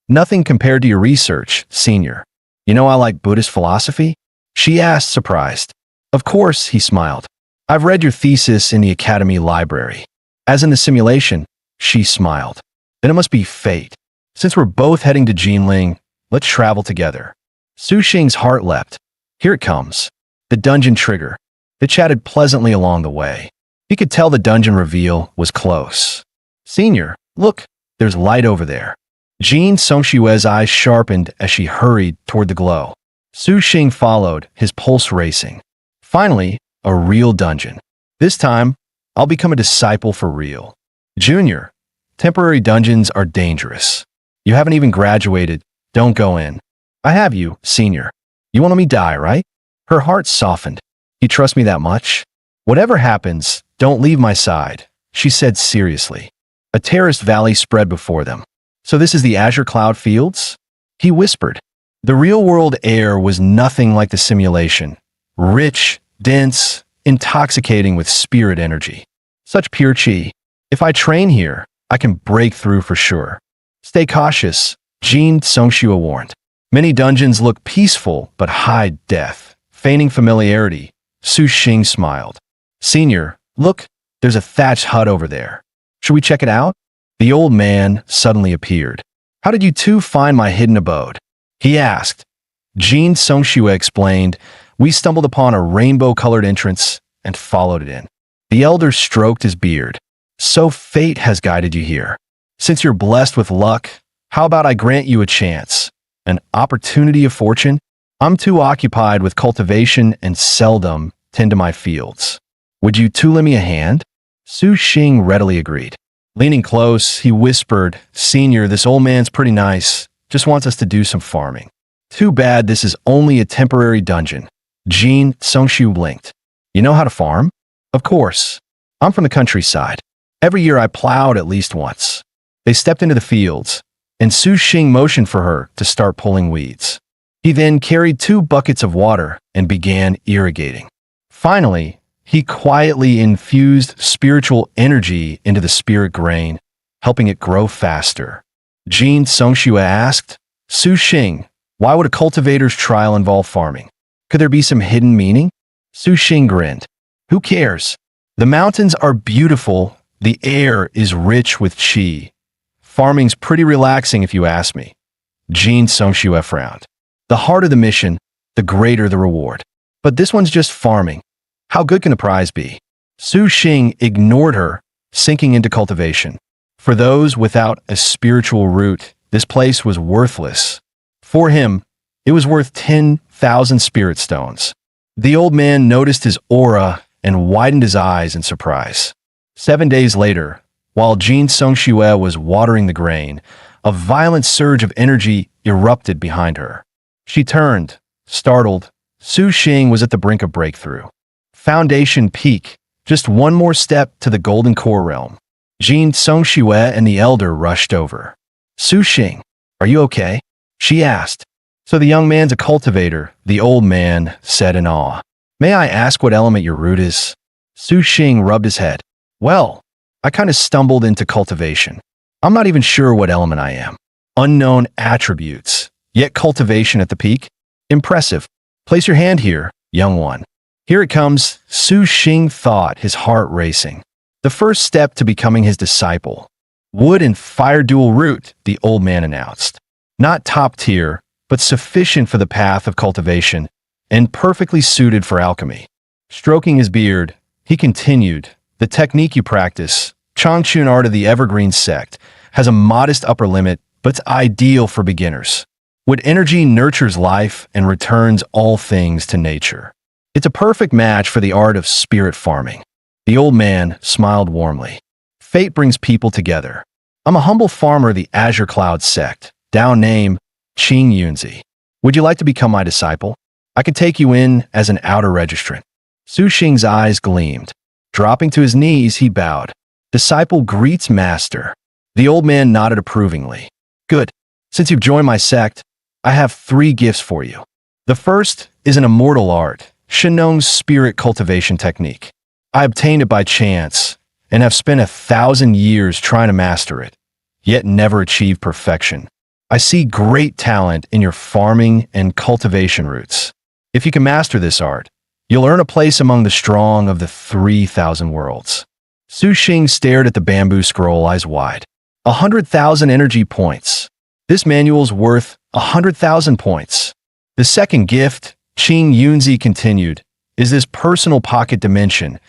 S1: Nothing compared to your research, senior. You know I like Buddhist philosophy? She asked, surprised. Of course, he smiled. I've read your thesis in the Academy library. As in the simulation, she smiled. Then it must be fate. Since we're both heading to Jinling, let's travel together. Su Xing's heart leapt. Here it comes. The dungeon trigger. They chatted pleasantly along the way. He could tell the dungeon reveal was close. Senior, look, there's light over there. Jin Songxue's eyes sharpened as she hurried toward the glow. Su Xing followed, his pulse racing. Finally, a real dungeon. This time, I'll become a disciple for real. Junior, temporary dungeons are dangerous. You haven't even graduated. Don't go in. I have you, senior. You want to let me die, right? Her heart softened. You trust me that much? Whatever happens, don't leave my side, she said seriously. A terraced valley spread before them. So this is the Azure Cloud Fields? He whispered. The real-world air was nothing like the simulation. Rich, dense, intoxicating with spirit energy. Such pure chi. If I train here, I can break through for sure. Stay cautious, Jin Songxue warned. Many dungeons look peaceful but hide death. Feigning familiarity, Su Xing smiled. Senior, look, there's a thatched hut over there. Should we check it out? The old man suddenly appeared. How did you two find my hidden abode? He asked. Jin Songxue explained, we stumbled upon a rainbow-colored entrance and followed it in. The elder stroked his beard. So fate has guided you here. Since you're blessed with luck, how about I grant you a chance? An opportunity of fortune? I'm too occupied with cultivation and seldom tend to my fields. Would you two lend me a hand? Su Xing readily agreed. Leaning close, he whispered, Senior, this old man's pretty nice. Just wants us to do some farming. Too bad this is only a temporary dungeon. Jin Songxue blinked. You know how to farm? Of course. I'm from the countryside. Every year I plowed at least once. They stepped into the fields, and Su Xing motioned for her to start pulling weeds. He then carried 2 buckets of water and began irrigating. Finally, he quietly infused spiritual energy into the spirit grain, helping it grow faster. Jin Songxue asked, Su Xing, why would a cultivator's trial involve farming? Could there be some hidden meaning? Su Xing grinned. Who cares? The mountains are beautiful. The air is rich with qi. Farming's pretty relaxing if you ask me. Jin Songxue frowned. The harder the mission, the greater the reward. But this one's just farming. How good can the prize be? Su Xing ignored her, sinking into cultivation. For those without a spiritual root, this place was worthless. For him, it was worth 10,000 spirit stones. The old man noticed his aura and widened his eyes in surprise. 7 days later, while Jin Songxue was watering the grain, a violent surge of energy erupted behind her. She turned, startled. Su Xing was at the brink of breakthrough. Foundation peak, just one more step to the golden core realm. Jin Songxue and the elder rushed over. Su Xing, are you okay? She asked. So the young man's a cultivator, the old man said in awe. May I ask what element your root is? Su Xing rubbed his head. Well, I kind of stumbled into cultivation. I'm not even sure what element I am. Unknown attributes, yet cultivation at the peak? Impressive. Place your hand here, young one. Here it comes, Su Xing thought, his heart racing. The first step to becoming his disciple. Wood and fire dual root, the old man announced. Not top tier, but sufficient for the path of cultivation, and perfectly suited for alchemy. Stroking his beard, he continued, the technique you practice, Changchun art of the Evergreen sect, has a modest upper limit, but it's ideal for beginners. Wood energy nurtures life and returns all things to nature. It's a perfect match for the art of spirit farming. The old man smiled warmly. Fate brings people together. I'm a humble farmer of the Azure Cloud sect, Dao name Qing Yunzi. Would you like to become my disciple? I could take you in as an outer registrant. Su Xing's eyes gleamed. Dropping to his knees, he bowed. Disciple greets master. The old man nodded approvingly. Good. Since you've joined my sect, I have 3 gifts for you. The first is an immortal art, Shenong's spirit cultivation technique. I obtained it by chance and have spent 1,000 years trying to master it, yet never achieved perfection. I see great talent in your farming and cultivation roots. If you can master this art, you'll earn a place among the strong of the 3,000 worlds. Su Xing stared at the bamboo scroll, eyes wide. 100,000 energy points. This manual's worth 100,000 points. The second gift, Qing Yunzi continued, is this personal pocket dimension,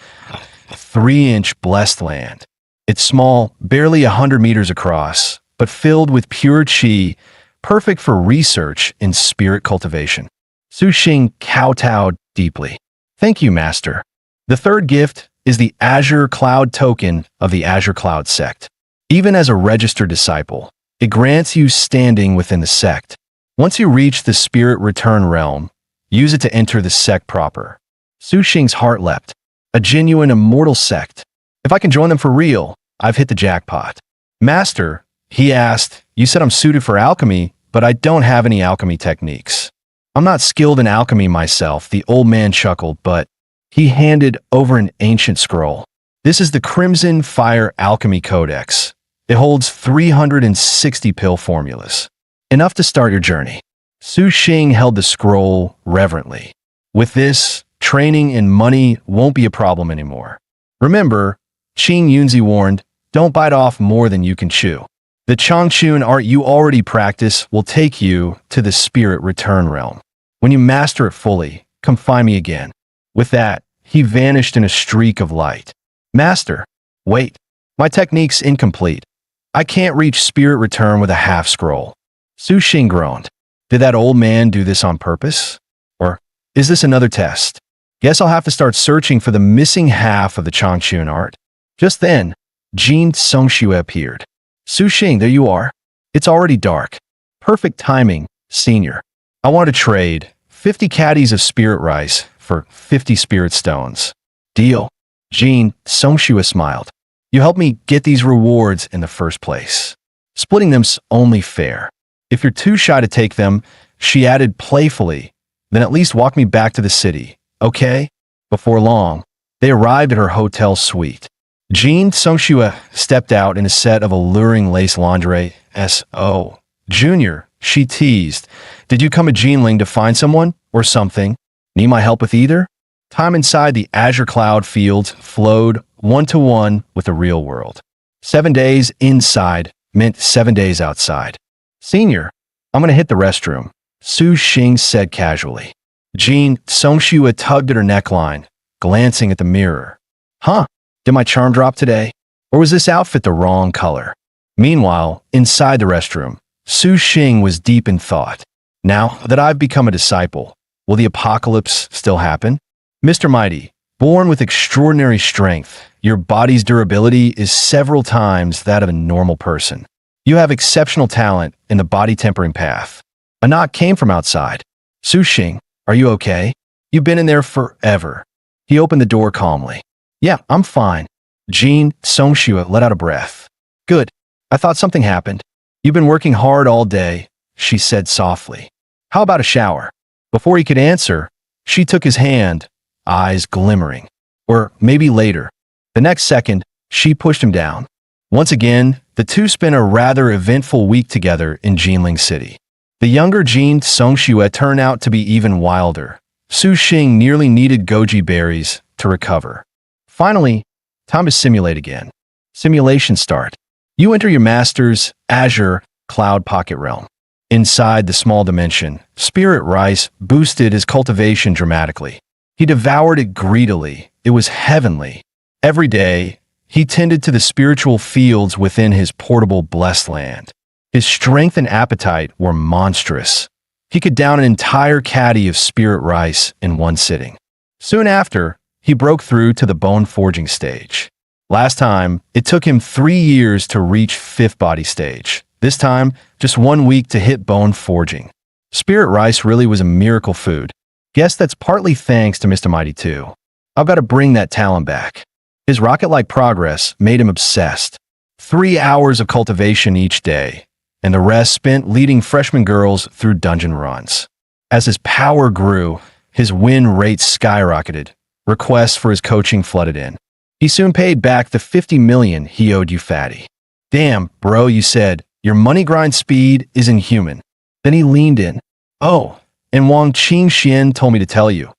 S1: 3-inch blessed land. It's small, barely 100 meters across, but filled with pure qi, perfect for research in spirit cultivation. Su Xing kowtowed deeply. Thank you, master. The third gift is the Azure Cloud token of the Azure Cloud sect. Even as a registered disciple, it grants you standing within the sect. Once you reach the spirit return realm, use it to enter the sect proper. Su Xing's heart leapt. A genuine immortal sect. If I can join them for real, I've hit the jackpot. Master, he asked, you said I'm suited for alchemy, but I don't have any alchemy techniques. I'm not skilled in alchemy myself, the old man chuckled, but he handed over an ancient scroll. This is the Crimson Fire Alchemy Codex. It holds 360 pill formulas. Enough to start your journey. Su Xing held the scroll reverently. With this, training and money won't be a problem anymore. Remember, Qing Yunzi warned, don't bite off more than you can chew. The Changchun art you already practice will take you to the spirit return realm. When you master it fully, come find me again. With that, he vanished in a streak of light. Master, wait, my technique's incomplete. I can't reach spirit return with a half scroll. Su Xing groaned. Did that old man do this on purpose? Or is this another test? Guess I'll have to start searching for the missing half of the Changchun art. Just then, Jin Songxue appeared. Su Xing, there you are. It's already dark. Perfect timing, senior. I want to trade 50 caddies of spirit rice for 50 spirit stones. Deal. Jin Songxue smiled. You helped me get these rewards in the first place. Splitting them's only fair. If you're too shy to take them, she added playfully, then at least walk me back to the city, okay? Before long, they arrived at her hotel suite. Jin Songxue stepped out in a set of alluring lace lingerie. S.O. Junior, she teased. Did you come a Jinling to find someone or something? Need my help with either? Time inside the Azure Cloud fields flowed one-to-one with the real world. 7 days inside meant 7 days outside. Senior, I'm going to hit the restroom. Su Xing said casually. Jean Songshua tugged at her neckline, glancing at the mirror. Huh? Did my charm drop today? Or was this outfit the wrong color? Meanwhile, inside the restroom, Su Xing was deep in thought. Now that I've become a disciple, will the apocalypse still happen? Mr. Mighty, born with extraordinary strength, your body's durability is several times that of a normal person. You have exceptional talent in the body tempering path. A knock came from outside. Su Xing, are you okay? You've been in there forever. He opened the door calmly. Yeah, I'm fine. Jean Songshua let out a breath. Good. I thought something happened. You've been working hard all day, she said softly. How about a shower? Before he could answer, she took his hand, eyes glimmering. Or maybe later. The next second, she pushed him down. Once again, the two spent a rather eventful week together in Jinling City. The younger Jean Songshua turned out to be even wilder. Su Xing nearly needed goji berries to recover. Finally, time to simulate again. Simulation start. You enter your master's Azure Cloud Pocket Realm. Inside the small dimension, Spirit Rice boosted his cultivation dramatically. He devoured it greedily. It was heavenly. Every day, he tended to the spiritual fields within his portable blessed land. His strength and appetite were monstrous. He could down an entire caddy of Spirit Rice in one sitting. Soon after, he broke through to the bone forging stage. Last time, it took him 3 years to reach 5th body stage. This time, just 1 week to hit bone forging. Spirit Rice really was a miracle food. Guess that's partly thanks to Mr. Mighty too. I've got to bring that talent back. His rocket-like progress made him obsessed. 3 hours of cultivation each day, and the rest spent leading freshman girls through dungeon runs. As his power grew, his win rate skyrocketed. Requests for his coaching flooded in. He soon paid back the 50 million he owed you, fatty. Damn, bro, you said, your money grind speed is inhuman. Then he leaned in. Oh, and Wang Qingxian told me to tell you.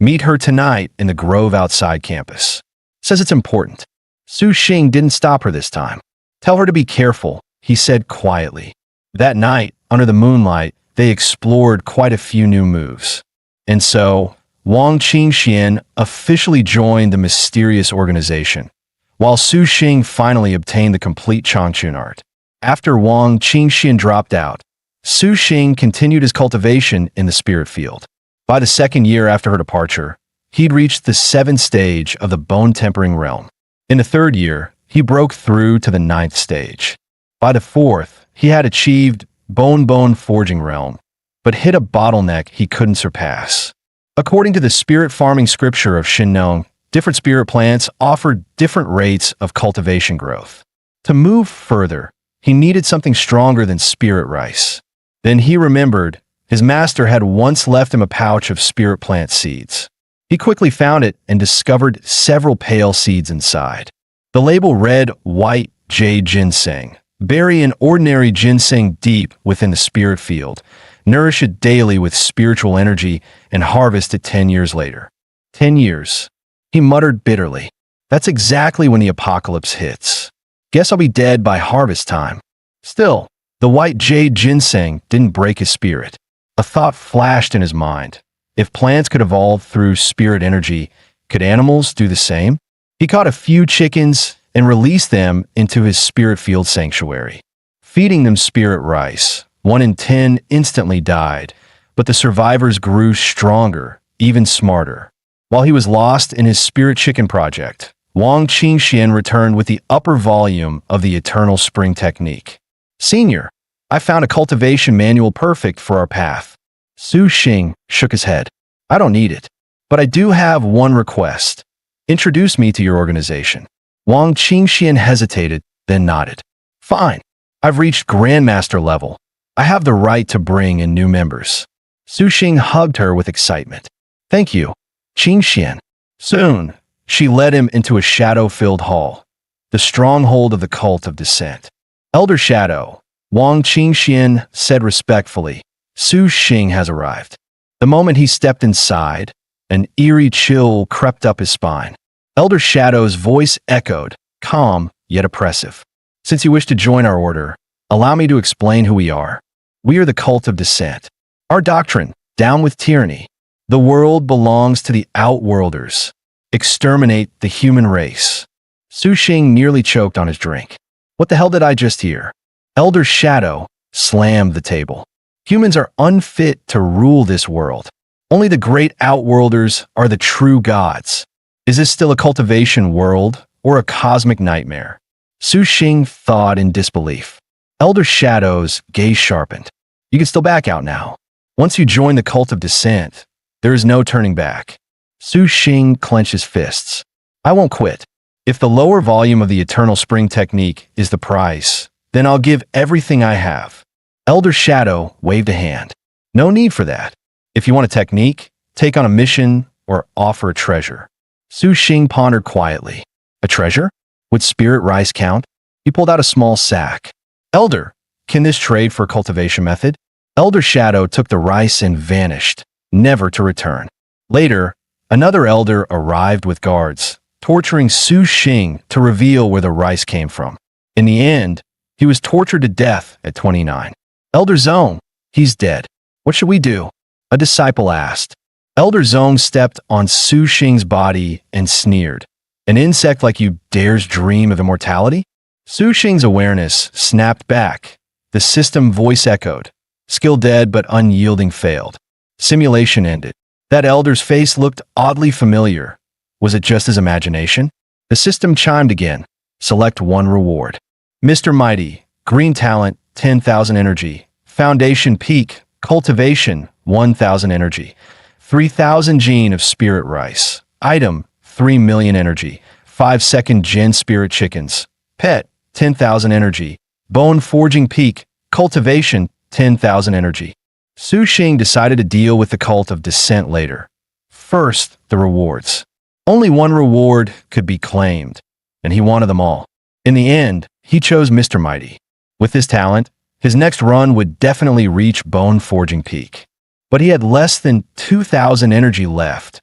S1: Meet her tonight in the grove outside campus. Says it's important. Su Xing didn't stop her this time. Tell her to be careful, he said quietly. That night, under the moonlight, they explored quite a few new moves. And so, Wang Qingxian officially joined the mysterious organization, while Su Xing finally obtained the complete Changchun art. After Wang Qingxian dropped out, Su Xing continued his cultivation in the spirit field. By the 2nd year after her departure, he'd reached the 7th stage of the bone-tempering realm. In the 3rd year, he broke through to the 9th stage. By the 4th, he had achieved bone forging realm, but hit a bottleneck he couldn't surpass. According to the spirit farming scripture of Shinnong, different spirit plants offered different rates of cultivation growth. To move further, he needed something stronger than spirit rice. Then he remembered his master had once left him a pouch of spirit plant seeds. He quickly found it and discovered several pale seeds inside. The label read White Jade Ginseng. Bury an ordinary ginseng deep within the spirit field. Nourish it daily with spiritual energy and harvest it 10 years later. 10 years. He muttered bitterly. That's exactly when the apocalypse hits. Guess I'll be dead by harvest time. Still, the white jade ginseng didn't break his spirit. A thought flashed in his mind. If plants could evolve through spirit energy, could animals do the same? He caught a few chickens and released them into his spirit field sanctuary. Feeding them spirit rice, 1 in 10 instantly died, but the survivors grew stronger, even smarter. While he was lost in his spirit chicken project, Wang Qingxian returned with the upper volume of the Eternal Spring Technique. Senior, I found a cultivation manual perfect for our path. Su Xing shook his head. I don't need it, but I do have one request. Introduce me to your organization. Wang Qingxian hesitated, then nodded. Fine. I've reached Grandmaster level. I have the right to bring in new members. Su Xing hugged her with excitement. Thank you, Qingxian. Soon, she led him into a shadow-filled hall, the stronghold of the cult of descent. Elder Shadow, Wang Qingxian said respectfully, Su Xing has arrived. The moment he stepped inside, an eerie chill crept up his spine. Elder Shadow's voice echoed, calm yet oppressive. Since you wish to join our order, allow me to explain who we are. We are the cult of descent. Our doctrine, down with tyranny. The world belongs to the outworlders. Exterminate the human race. Su Xing nearly choked on his drink. What the hell did I just hear? Elder Shadow slammed the table. Humans are unfit to rule this world. Only the great outworlders are the true gods. Is this still a cultivation world or a cosmic nightmare? Su Xing thawed in disbelief. Elder Shadow's gaze sharpened. You can still back out now. Once you join the cult of dissent, there is no turning back. Su Xing clenched his fists. I won't quit. If the lower volume of the Eternal Spring technique is the price, then I'll give everything I have. Elder Shadow waved a hand. No need for that. If you want a technique, take on a mission or offer a treasure. Su Xing pondered quietly. A treasure? Would spirit rice count? He pulled out a small sack. Elder, can this trade for a cultivation method? Elder Shadow took the rice and vanished, never to return. Later, another elder arrived with guards, torturing Su Xing to reveal where the rice came from. In the end, he was tortured to death at 29. Elder Zong, he's dead. What should we do? A disciple asked. Elder Zong stepped on Su Xing's body and sneered. An insect like you dares dream of immortality? Su Xing's awareness snapped back. The system voice echoed. Skill dead but unyielding failed. Simulation ended. That elder's face looked oddly familiar. Was it just his imagination? The system chimed again. Select one reward. Mr. Mighty, green talent, 10,000 energy. Foundation peak, cultivation, 1,000 energy. 3,000 gene of spirit rice. Item, 3 million energy. 5-second gen spirit chickens. Pet, 10,000 energy. Bone forging peak, cultivation, 10,000 energy. Su Xing decided to deal with the cult of dissent later. First, the rewards. Only one reward could be claimed, and he wanted them all. In the end, he chose Mr. Mighty. With his talent, his next run would definitely reach Bone Forging Peak. But he had less than 2,000 energy left.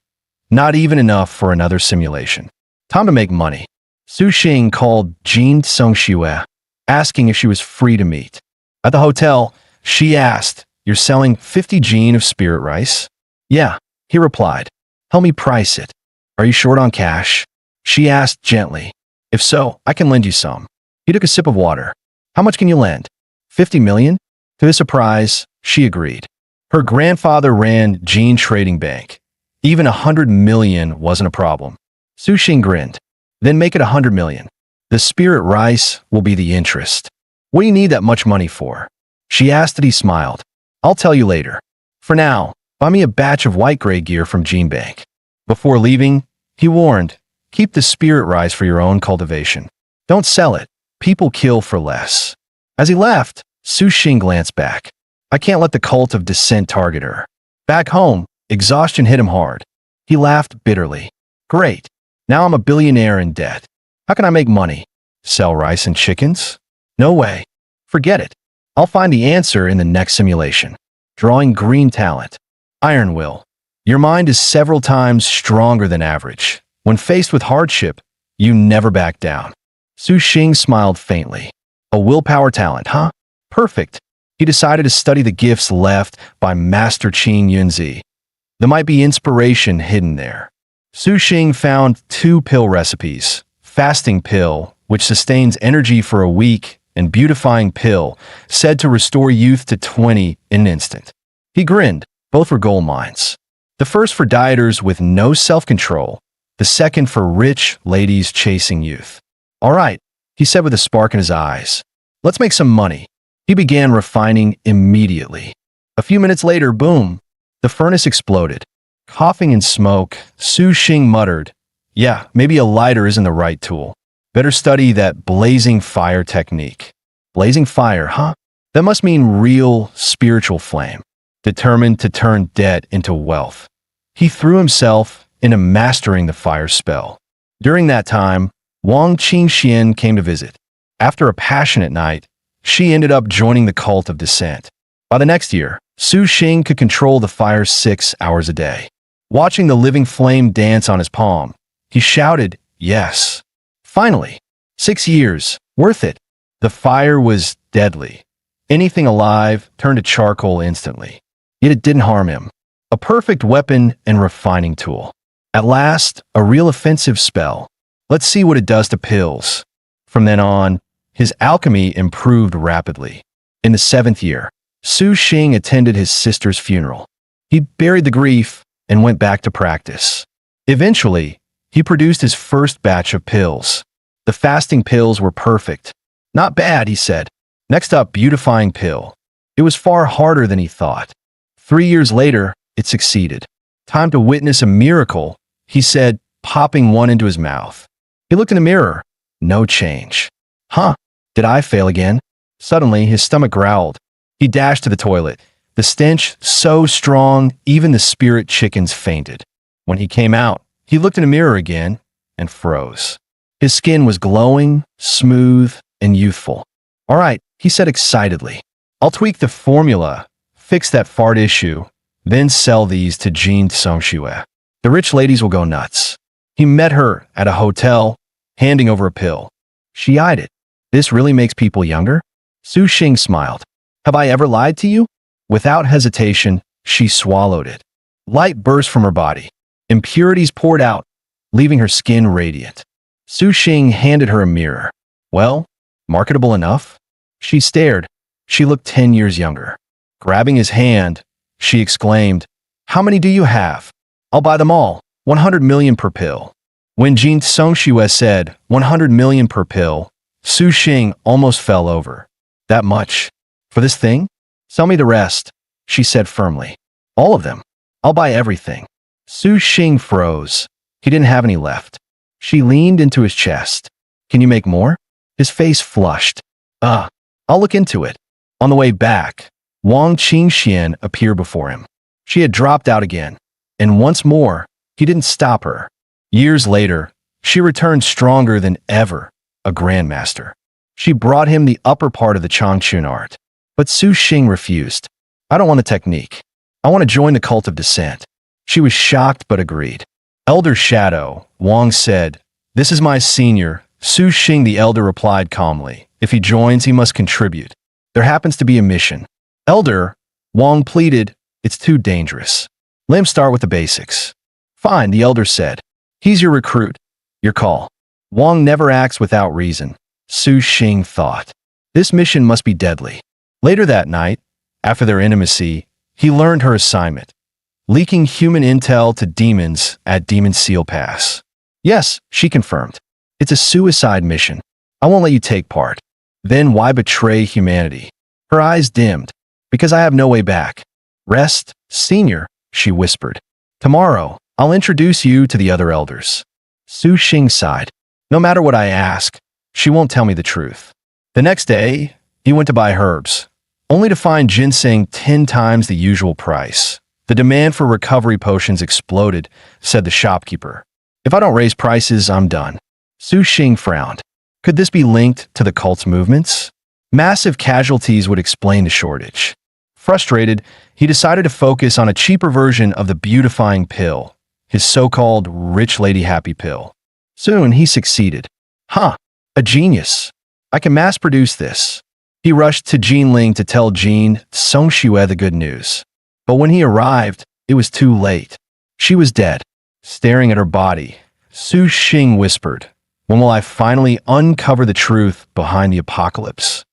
S1: Not even enough for another simulation. Time to make money. Su Xing called Jean Songxue, asking if she was free to meet. At the hotel, she asked, "You're selling 50 gene of spirit rice?" "Yeah," he replied. "Help me price it." "Are you short on cash?" she asked gently. "If so, I can lend you some." He took a sip of water. "How much can you lend?" 50 million? To his surprise, she agreed. Her grandfather ran Gene Trading Bank. Even 100 million wasn't a problem. Su Xing grinned. "Then make it 100 million. The spirit rice will be the interest." "What do you need that much money for?" She asked and he smiled. "I'll tell you later. For now, buy me a batch of white gray gear from Gene Bank." Before leaving, he warned, "Keep the spirit rice for your own cultivation. Don't sell it. People kill for less." As he left, Su Xing glanced back. I can't let the cult of dissent target her. Back home, exhaustion hit him hard. He laughed bitterly. "Great. Now I'm a billionaire in debt. How can I make money? Sell rice and chickens? No way. Forget it. I'll find the answer in the next simulation." Drawing green talent. Iron will. Your mind is several times stronger than average. When faced with hardship, you never back down. Su Xing smiled faintly. A willpower talent, huh? Perfect. He decided to study the gifts left by Master Qin Yunzi. There might be inspiration hidden there. Su Xing found 2 pill recipes. Fasting pill, which sustains energy for a week, and beautifying pill, said to restore youth to 20 in an instant. He grinned. Both were gold mines. The first for dieters with no self-control, the second for rich ladies chasing youth. "All right," he said with a spark in his eyes. "Let's make some money." He began refining immediately. A few minutes later, boom, the furnace exploded. Coughing in smoke, Su Xing muttered, "Yeah, maybe a lighter isn't the right tool. Better study that blazing fire technique." Blazing fire, huh? That must mean real spiritual flame, determined to turn debt into wealth. He threw himself into mastering the fire spell. During that time, Wang Qingxian came to visit. After a passionate night, she ended up joining the cult of dissent. By the next year, Su Xing could control the fire 6 hours a day. Watching the living flame dance on his palm, he shouted, "Yes." Finally, 6 years, worth it. The fire was deadly. Anything alive turned to charcoal instantly. yet it didn't harm him. A perfect weapon and refining tool. At last, a real offensive spell. Let's see what it does to pills. From then on, his alchemy improved rapidly. In the 7th year, Su Xing attended his sister's funeral. He buried the grief and went back to practice. Eventually, he produced his first batch of pills. The fasting pills were perfect. Not bad, he said. Next up, beautifying pill. It was far harder than he thought. 3 years later, it succeeded. Time to witness a miracle, he said, popping one into his mouth. He looked in the mirror. No change. Huh? Did I fail again? Suddenly, his stomach growled. He dashed to the toilet. The stench so strong, even the spirit chickens fainted. When he came out, he looked in the mirror again and froze. His skin was glowing, smooth, and youthful. All right, he said excitedly. I'll tweak the formula, fix that fart issue, then sell these to Jin Songxue. The rich ladies will go nuts. He met her at a hotel, handing over a pill. She eyed it. This really makes people younger? Su Xing smiled. Have I ever lied to you? Without hesitation, she swallowed it. Light burst from her body. Impurities poured out, leaving her skin radiant. Su Xing handed her a mirror. Well, marketable enough? She stared. She looked 10 years younger. Grabbing his hand, she exclaimed, How many do you have? I'll buy them all, 100 million per pill. When Jin Songxue said 100 million per pill, Su Xing almost fell over. That much? For this thing? Sell me the rest, she said firmly. All of them. I'll buy everything. Su Xing froze. He didn't have any left. She leaned into his chest. Can you make more? His face flushed. I'll look into it. On the way back, Wang Qingxian appeared before him. She had dropped out again, and once more, he didn't stop her. Years later, she returned stronger than ever, a grandmaster. She brought him the upper part of the Changchun art. But Su Xing refused. I don't want a technique. I want to join the cult of descent. She was shocked but agreed. Elder Shadow, Wang said, This is my senior. Su Xing the elder replied calmly. If he joins, he must contribute. There happens to be a mission. Elder, Wang pleaded, it's too dangerous. Let him start with the basics. Fine, the elder said. He's your recruit. Your call. Wang never acts without reason. Su Xing thought. This mission must be deadly. Later that night, after their intimacy, he learned her assignment. Leaking human intel to demons at Demon Seal Pass. Yes, she confirmed. It's a suicide mission. I won't let you take part. Then why betray humanity? Her eyes dimmed. Because I have no way back. Rest, senior, she whispered. Tomorrow, I'll introduce you to the other elders. Su Xing sighed. No matter what I ask, she won't tell me the truth. The next day, he went to buy herbs, only to find ginseng 10 times the usual price. The demand for recovery potions exploded, said the shopkeeper. If I don't raise prices, I'm done. Su Xing frowned. Could this be linked to the cult's movements? Massive casualties would explain the shortage. Frustrated, he decided to focus on a cheaper version of the beautifying pill, his so-called rich lady happy pill. Soon, he succeeded. Huh, a genius. I can mass-produce this. He rushed to Jinling to tell Jin Songxue the good news. But when he arrived, it was too late. She was dead. Staring at her body, Su Xing whispered, When will I finally uncover the truth behind the apocalypse?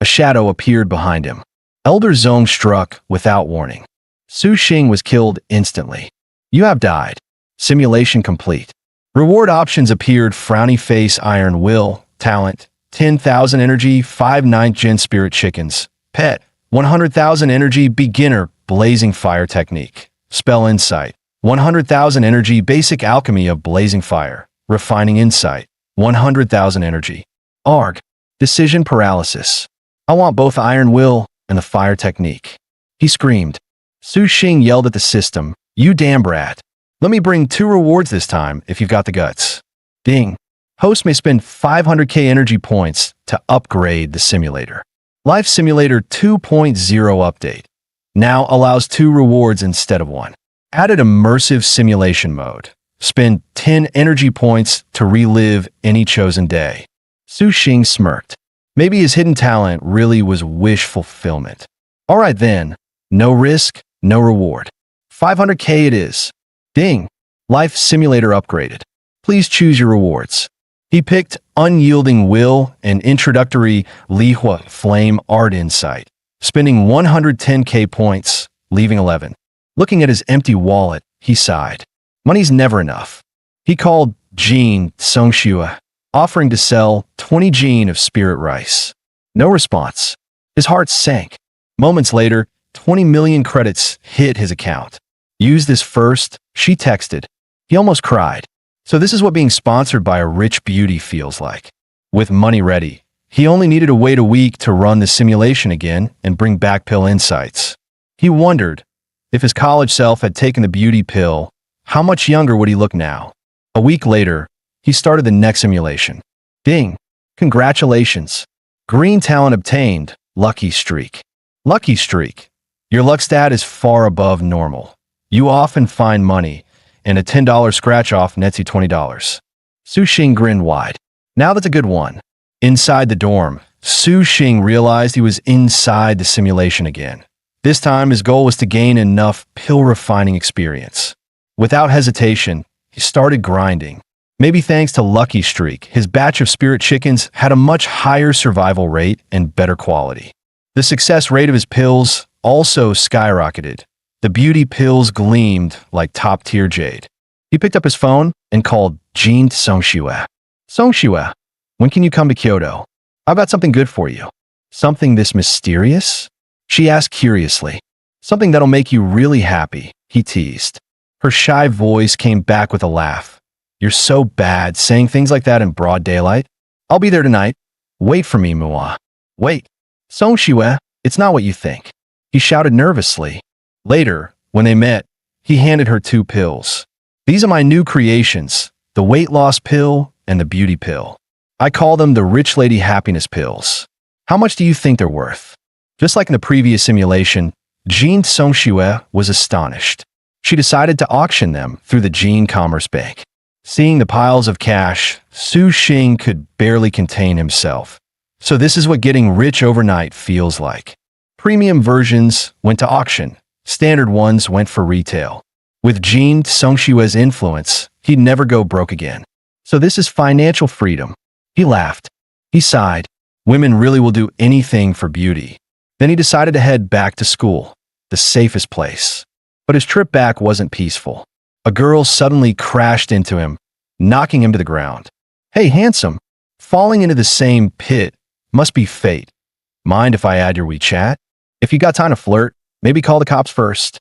S1: A shadow appeared behind him. Elder Zong struck without warning. Su Xing was killed instantly. You have died. Simulation complete. Reward options appeared: frowny face, iron will, talent, 10,000 energy, 5/9 Gen spirit chickens, pet, 100,000 energy, beginner, blazing fire technique, spell insight, 100,000 energy, basic alchemy of blazing fire, refining insight, 100,000 energy. Arg, decision paralysis. I want both iron will and the fire technique. He screamed. Su Xing yelled at the system, You damn brat. Let me bring 2 rewards this time if you've got the guts. Ding. Host may spend 500k energy points to upgrade the simulator. Life Simulator 2.0 update. Now allows 2 rewards instead of 1. Added immersive simulation mode. Spend 10 energy points to relive any chosen day. Su Xing smirked. Maybe his hidden talent really was wish fulfillment. All right then, no risk, No reward. 500K it is. Ding. Life simulator upgraded. Please choose your rewards. He picked Unyielding Will and introductory Lihua Flame Art Insight, spending 110K points, leaving 11. Looking at his empty wallet, he sighed. Money's never enough. He called Jean Songshua, offering to sell 20 Jean of spirit rice. No response. His heart sank. Moments later, 20 million credits hit his account. Use this first, she texted. He almost cried. So this is what being sponsored by a rich beauty feels like. With money ready, he only needed to wait a week to run the simulation again and bring back pill insights. He wondered, if his college self had taken the beauty pill, how much younger would he look now? A week later, he started the next simulation. Ding! Congratulations! Green talent obtained. Lucky streak. Lucky streak. Your luck stat is far above normal. You often find money, and a $10 scratch-off nets you $20. Su Xing grinned wide. Now that's a good one. Inside the dorm, Su Xing realized he was inside the simulation again. This time, his goal was to gain enough pill refining experience. Without hesitation, he started grinding. Maybe thanks to Lucky Streak, his batch of spirit chickens had a much higher survival rate and better quality. The success rate of his pills also skyrocketed. The beauty pills gleamed like top-tier jade. He picked up his phone and called Jean Songshua. Songshua, when can you come to Kyoto? I've got something good for you. Something this mysterious? She asked curiously. Something that'll make you really happy, he teased. Her shy voice came back with a laugh. You're so bad saying things like that in broad daylight. I'll be there tonight. Wait for me, Manhwa. Wait. Songshua, it's not what you think. He shouted nervously. Later, when they met, he handed her 2 pills. These are my new creations, the weight loss pill and the beauty pill. I call them the rich lady happiness pills. How much do you think they're worth? Just like in the previous simulation, Jean Songshua was astonished. She decided to auction them through the Jean Commerce Bank. Seeing the piles of cash, Su Xing could barely contain himself. So this is what getting rich overnight feels like. Premium versions went to auction. Standard ones went for retail. With Jean Songshua's influence, he'd never go broke again. So this is financial freedom. He laughed. He sighed. Women really will do anything for beauty. Then he decided to head back to school, the safest place. But his trip back wasn't peaceful. A girl suddenly crashed into him, knocking him to the ground. Hey, handsome. Falling into the same pit must be fate. Mind if I add your WeChat? If you got time to flirt, maybe call the cops first.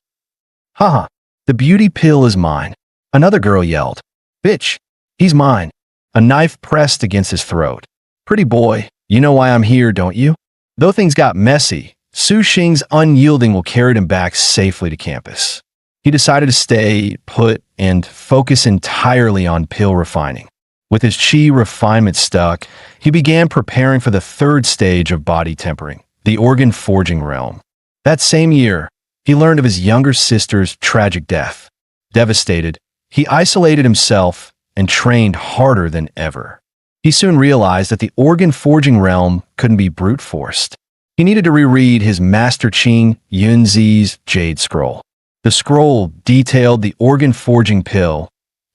S1: Haha, the beauty pill is mine. Another girl yelled. Bitch, he's mine. A knife pressed against his throat. Pretty boy, you know why I'm here, don't you? Though things got messy, Su Xing's unyielding will carry him back safely to campus. He decided to stay put and focus entirely on pill refining. With his chi refinement stuck, he began preparing for the 3rd stage of body tempering, the organ forging realm. That same year, he learned of his younger sister's tragic death. Devastated, he isolated himself and trained harder than ever. He soon realized that the organ forging realm couldn't be brute forced. He needed to reread his Master Qing Yunzi's Jade Scroll. The scroll detailed the organ forging pill,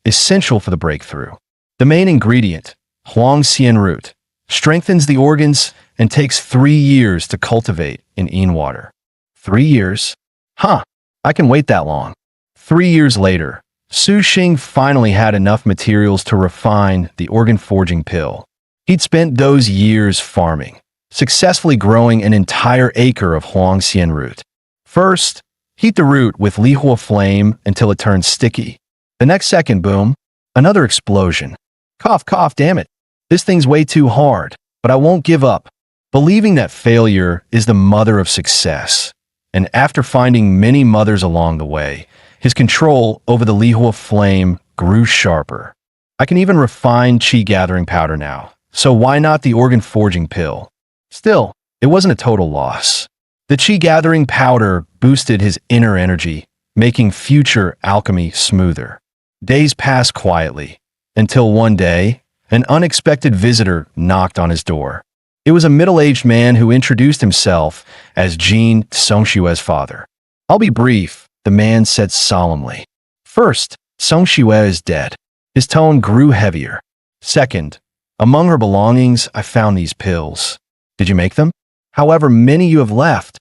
S1: essential for the breakthrough. The main ingredient, Huangxian root, strengthens the organs and takes 3 years to cultivate in Yin water. 3 years? Huh, I can wait that long. 3 years later, Su Xing finally had enough materials to refine the organ forging pill. He'd spent those years farming, successfully growing an entire acre of Huangxian root. First, heat the root with Lihua flame until it turns sticky. The next second, boom, another explosion. Cough, cough, damn it. This thing's way too hard, but I won't give up. Believing that failure is the mother of success. And after finding many mothers along the way, his control over the Lihua flame grew sharper. I can even refine chi gathering powder now, so why not the organ forging pill? Still, it wasn't a total loss. The chi gathering powder boosted his inner energy, making future alchemy smoother. Days passed quietly, until one day, an unexpected visitor knocked on his door. It was a middle-aged man who introduced himself as Jean Songshua's father. I'll be brief, the man said solemnly. First, Song Shiwei is dead. His tone grew heavier. Second, among her belongings, I found these pills. Did you make them? However many you have left,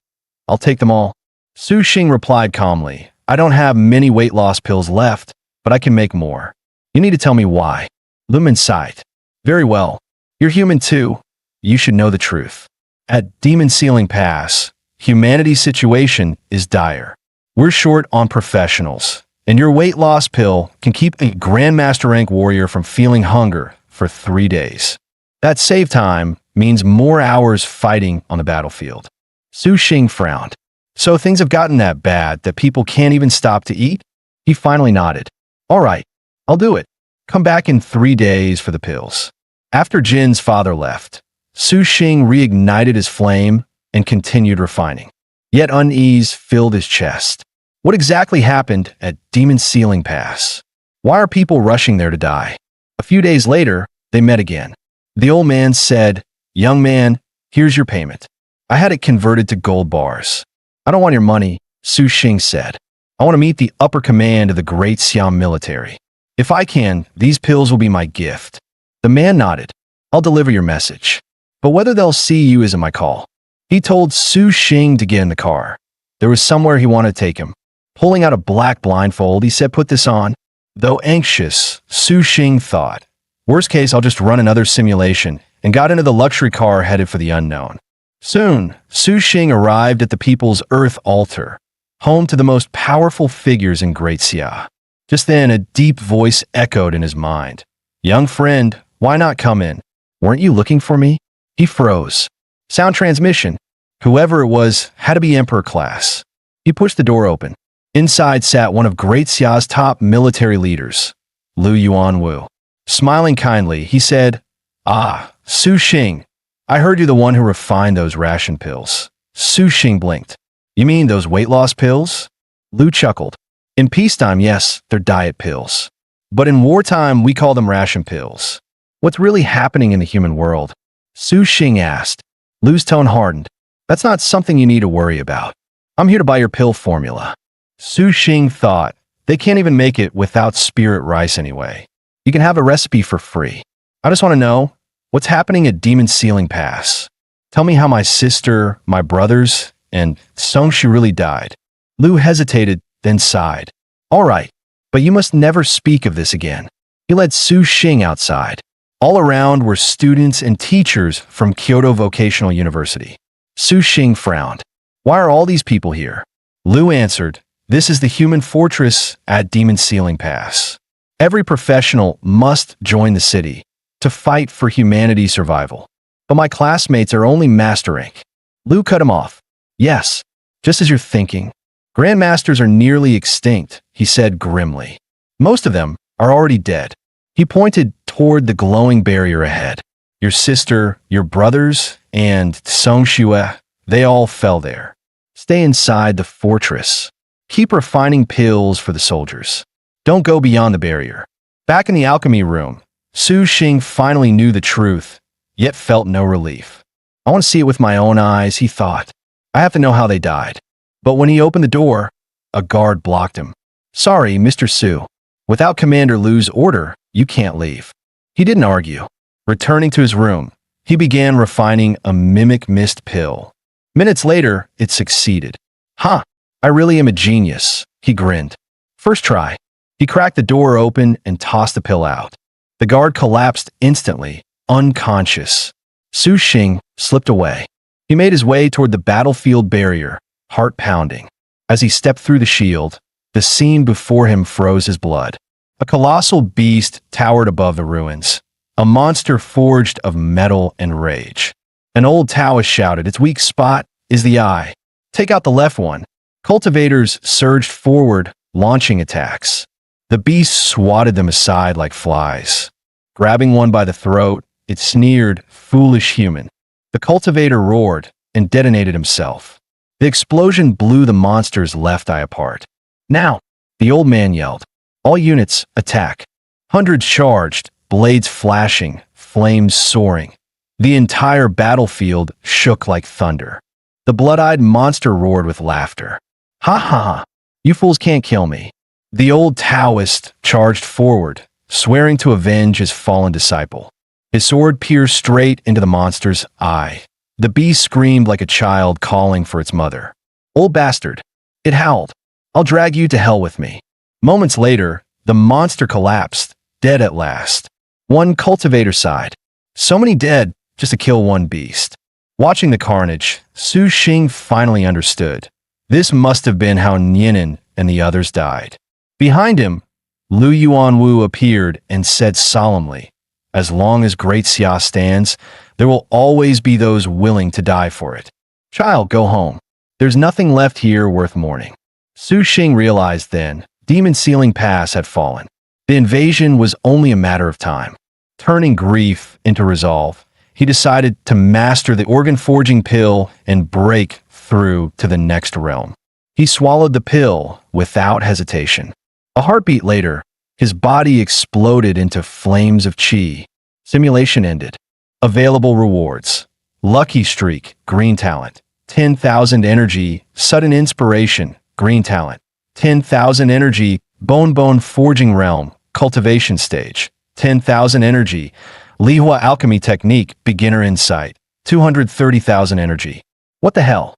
S1: I'll take them all. Su Xing replied calmly, I don't have many weight loss pills left, but I can make more. You need to tell me why. Lumen sighed. Very well. You're human too. You should know the truth. At Demon Ceiling Pass, humanity's situation is dire. We're short on professionals, and your weight loss pill can keep a Grandmaster rank warrior from feeling hunger for 3 days. That save time means more hours fighting on the battlefield. Su Xing frowned. So things have gotten that bad that people can't even stop to eat? He finally nodded. All right, I'll do it. Come back in 3 days for the pills. After Jin's father left, Su Xing reignited his flame and continued refining. Yet unease filled his chest. What exactly happened at Demon Ceiling Pass? Why are people rushing there to die? A few days later, they met again. The old man said, Young man, here's your payment. I had it converted to gold bars. I don't want your money, Su Xing said. I want to meet the upper command of the Great Siam military. If I can, these pills will be my gift. The man nodded. I'll deliver your message. But whether they'll see you isn't my call. He told Su Xing to get in the car. There was somewhere he wanted to take him. Pulling out a black blindfold, he said, put this on. Though anxious, Su Xing thought, worst case, I'll just run another simulation, and got into the luxury car headed for the unknown. Soon, Su Xing arrived at the People's Earth altar, home to the most powerful figures in Great Xia. Just then, a deep voice echoed in his mind. Young friend, why not come in? Weren't you looking for me? He froze. Sound transmission. Whoever it was had to be Emperor class. He pushed the door open. Inside sat one of Great Xia's top military leaders, Lu Yuanwu. Smiling kindly, he said, Ah, Su Xing, I heard you're the one who refined those ration pills. Su Xing blinked. You mean those weight loss pills? Lu chuckled. In peacetime, yes, they're diet pills. But in wartime, we call them ration pills. What's really happening in the human world? Su Xing asked. Lu's tone hardened. That's not something you need to worry about. I'm here to buy your pill formula. Su Xing thought, they can't even make it without spirit rice anyway. You can have a recipe for free. I just want to know, what's happening at Demon Ceiling Pass? Tell me how my sister, my brothers, and Songshi really died. Lu hesitated, then sighed. All right, but you must never speak of this again. He led Su Xing outside. All around were students and teachers from Kyoto Vocational University. Su Xing frowned. Why are all these people here? Lu answered, this is the human fortress at Demon Ceiling Pass. Every professional must join the city to fight for humanity's survival. But my classmates are only master rank. Lu cut him off. Yes, just as you're thinking. Grandmasters are nearly extinct, he said grimly. Most of them are already dead. He pointed toward the glowing barrier ahead. Your sister, your brothers, and Song Shiwei, they all fell there. Stay inside the fortress. Keep refining pills for the soldiers. Don't go beyond the barrier. Back in the alchemy room, Su Xing finally knew the truth, yet felt no relief. I want to see it with my own eyes, he thought. I have to know how they died. But when he opened the door, a guard blocked him. Sorry, Mr. Su. Without Commander Lu's order, you can't leave. He didn't argue. Returning to his room, he began refining a mimic mist pill. Minutes later, it succeeded. Huh, I really am a genius, he grinned. First try. He cracked the door open and tossed the pill out. The guard collapsed instantly, unconscious. Su Xing slipped away. He made his way toward the battlefield barrier, heart pounding. As he stepped through the shield, the scene before him froze his blood. A colossal beast towered above the ruins, a monster forged of metal and rage. An old Taoist shouted, its weak spot is the eye. Take out the left one. Cultivators surged forward, launching attacks. The beast swatted them aside like flies. Grabbing one by the throat, it sneered, foolish human. The cultivator roared and detonated himself. The explosion blew the monster's left eye apart. Now, the old man yelled. All units, attack. Hundreds charged, blades flashing, flames soaring. The entire battlefield shook like thunder. The blood-eyed monster roared with laughter. Ha ha ha. You fools can't kill me. The old Taoist charged forward, swearing to avenge his fallen disciple. His sword pierced straight into the monster's eye. The beast screamed like a child calling for its mother. Old bastard. It howled. I'll drag you to hell with me. Moments later, the monster collapsed, dead at last. One cultivator sighed. So many dead just to kill one beast. Watching the carnage, Su Xing finally understood. This must have been how Nianin and the others died. Behind him, Lu Yuanwu appeared and said solemnly, "As long as Great Xia stands, there will always be those willing to die for it. Child, go home. There's nothing left here worth mourning." Su Xing realized then, Demon Sealing Pass had fallen. The invasion was only a matter of time. Turning grief into resolve, he decided to master the organ-forging pill and break through to the next realm. He swallowed the pill without hesitation. A heartbeat later, his body exploded into flames of chi. Simulation ended. Available rewards. Lucky Streak, Green Talent. 10,000 Energy, Sudden Inspiration, Green Talent. 10,000 Energy, Bone Forging Realm, Cultivation Stage. 10,000 Energy, Lihua Alchemy Technique, Beginner Insight. 230,000 Energy. What the hell?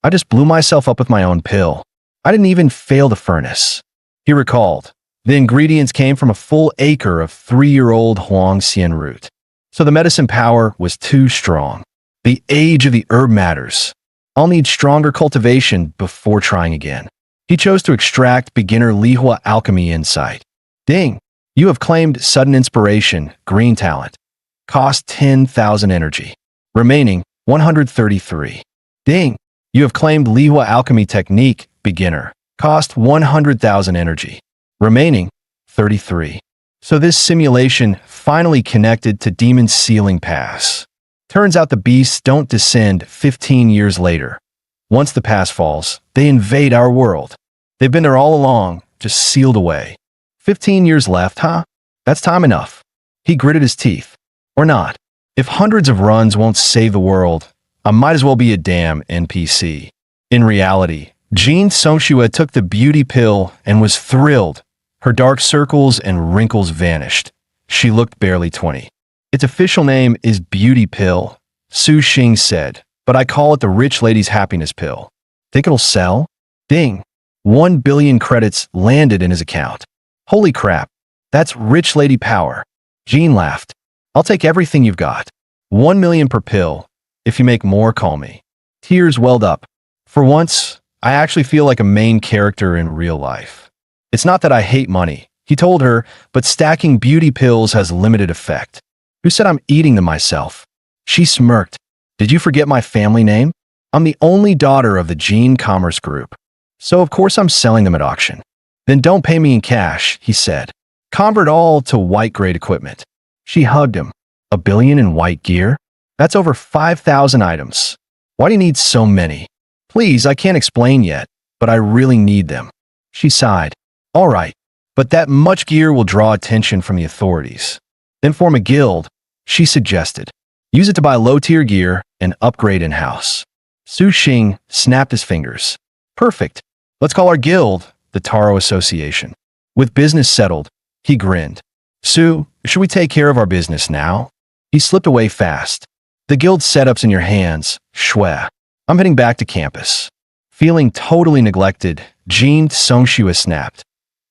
S1: I just blew myself up with my own pill. I didn't even fail the furnace. He recalled. The ingredients came from a full acre of 3-year-old Huang Xian root. So the medicine power was too strong. The age of the herb matters. I'll need stronger cultivation before trying again. He chose to extract beginner Lihua Alchemy Insight. Ding! You have claimed Sudden Inspiration, Green Talent. Cost 10,000 Energy. Remaining 133. Ding! You have claimed Lihua Alchemy Technique, Beginner. Cost 100,000 Energy. Remaining 33. So this simulation finally connected to Demon Sealing Pass. Turns out the beasts don't descend 15 years later. Once the pass falls, they invade our world. They've been there all along, just sealed away. 15 years left, huh? That's time enough. He gritted his teeth. Or not. If hundreds of runs won't save the world, I might as well be a damn NPC. In reality, Jean Songxue took the beauty pill and was thrilled. Her dark circles and wrinkles vanished. She looked barely 20. Its official name is Beauty Pill, Su Xing said, but I call it the Rich Lady's Happiness Pill. Think it'll sell? Ding. 1 billion credits landed in his account. Holy crap. That's rich lady power. Jean laughed. I'll take everything you've got. 1 million per pill. If you make more, call me. Tears welled up. For once, I actually feel like a main character in real life. It's not that I hate money, he told her, but stacking beauty pills has limited effect. Who said I'm eating them myself? She smirked. Did you forget my family name? I'm the only daughter of the Jean Commerce Group. So of course I'm selling them at auction. Then don't pay me in cash, he said. Convert all to white-grade equipment. She hugged him. 1 billion in white gear? That's over 5,000 items. Why do you need so many? Please, I can't explain yet, but I really need them. She sighed. All right, but that much gear will draw attention from the authorities. Then form a guild, she suggested. Use it to buy low-tier gear and upgrade in-house. Su Xing snapped his fingers. Perfect. Let's call our guild the Taro Association. With business settled, he grinned. Su, should we take care of our business now? He slipped away fast. The guild setup's in your hands, Shui. I'm heading back to campus. Feeling totally neglected, Jean Songxue snapped.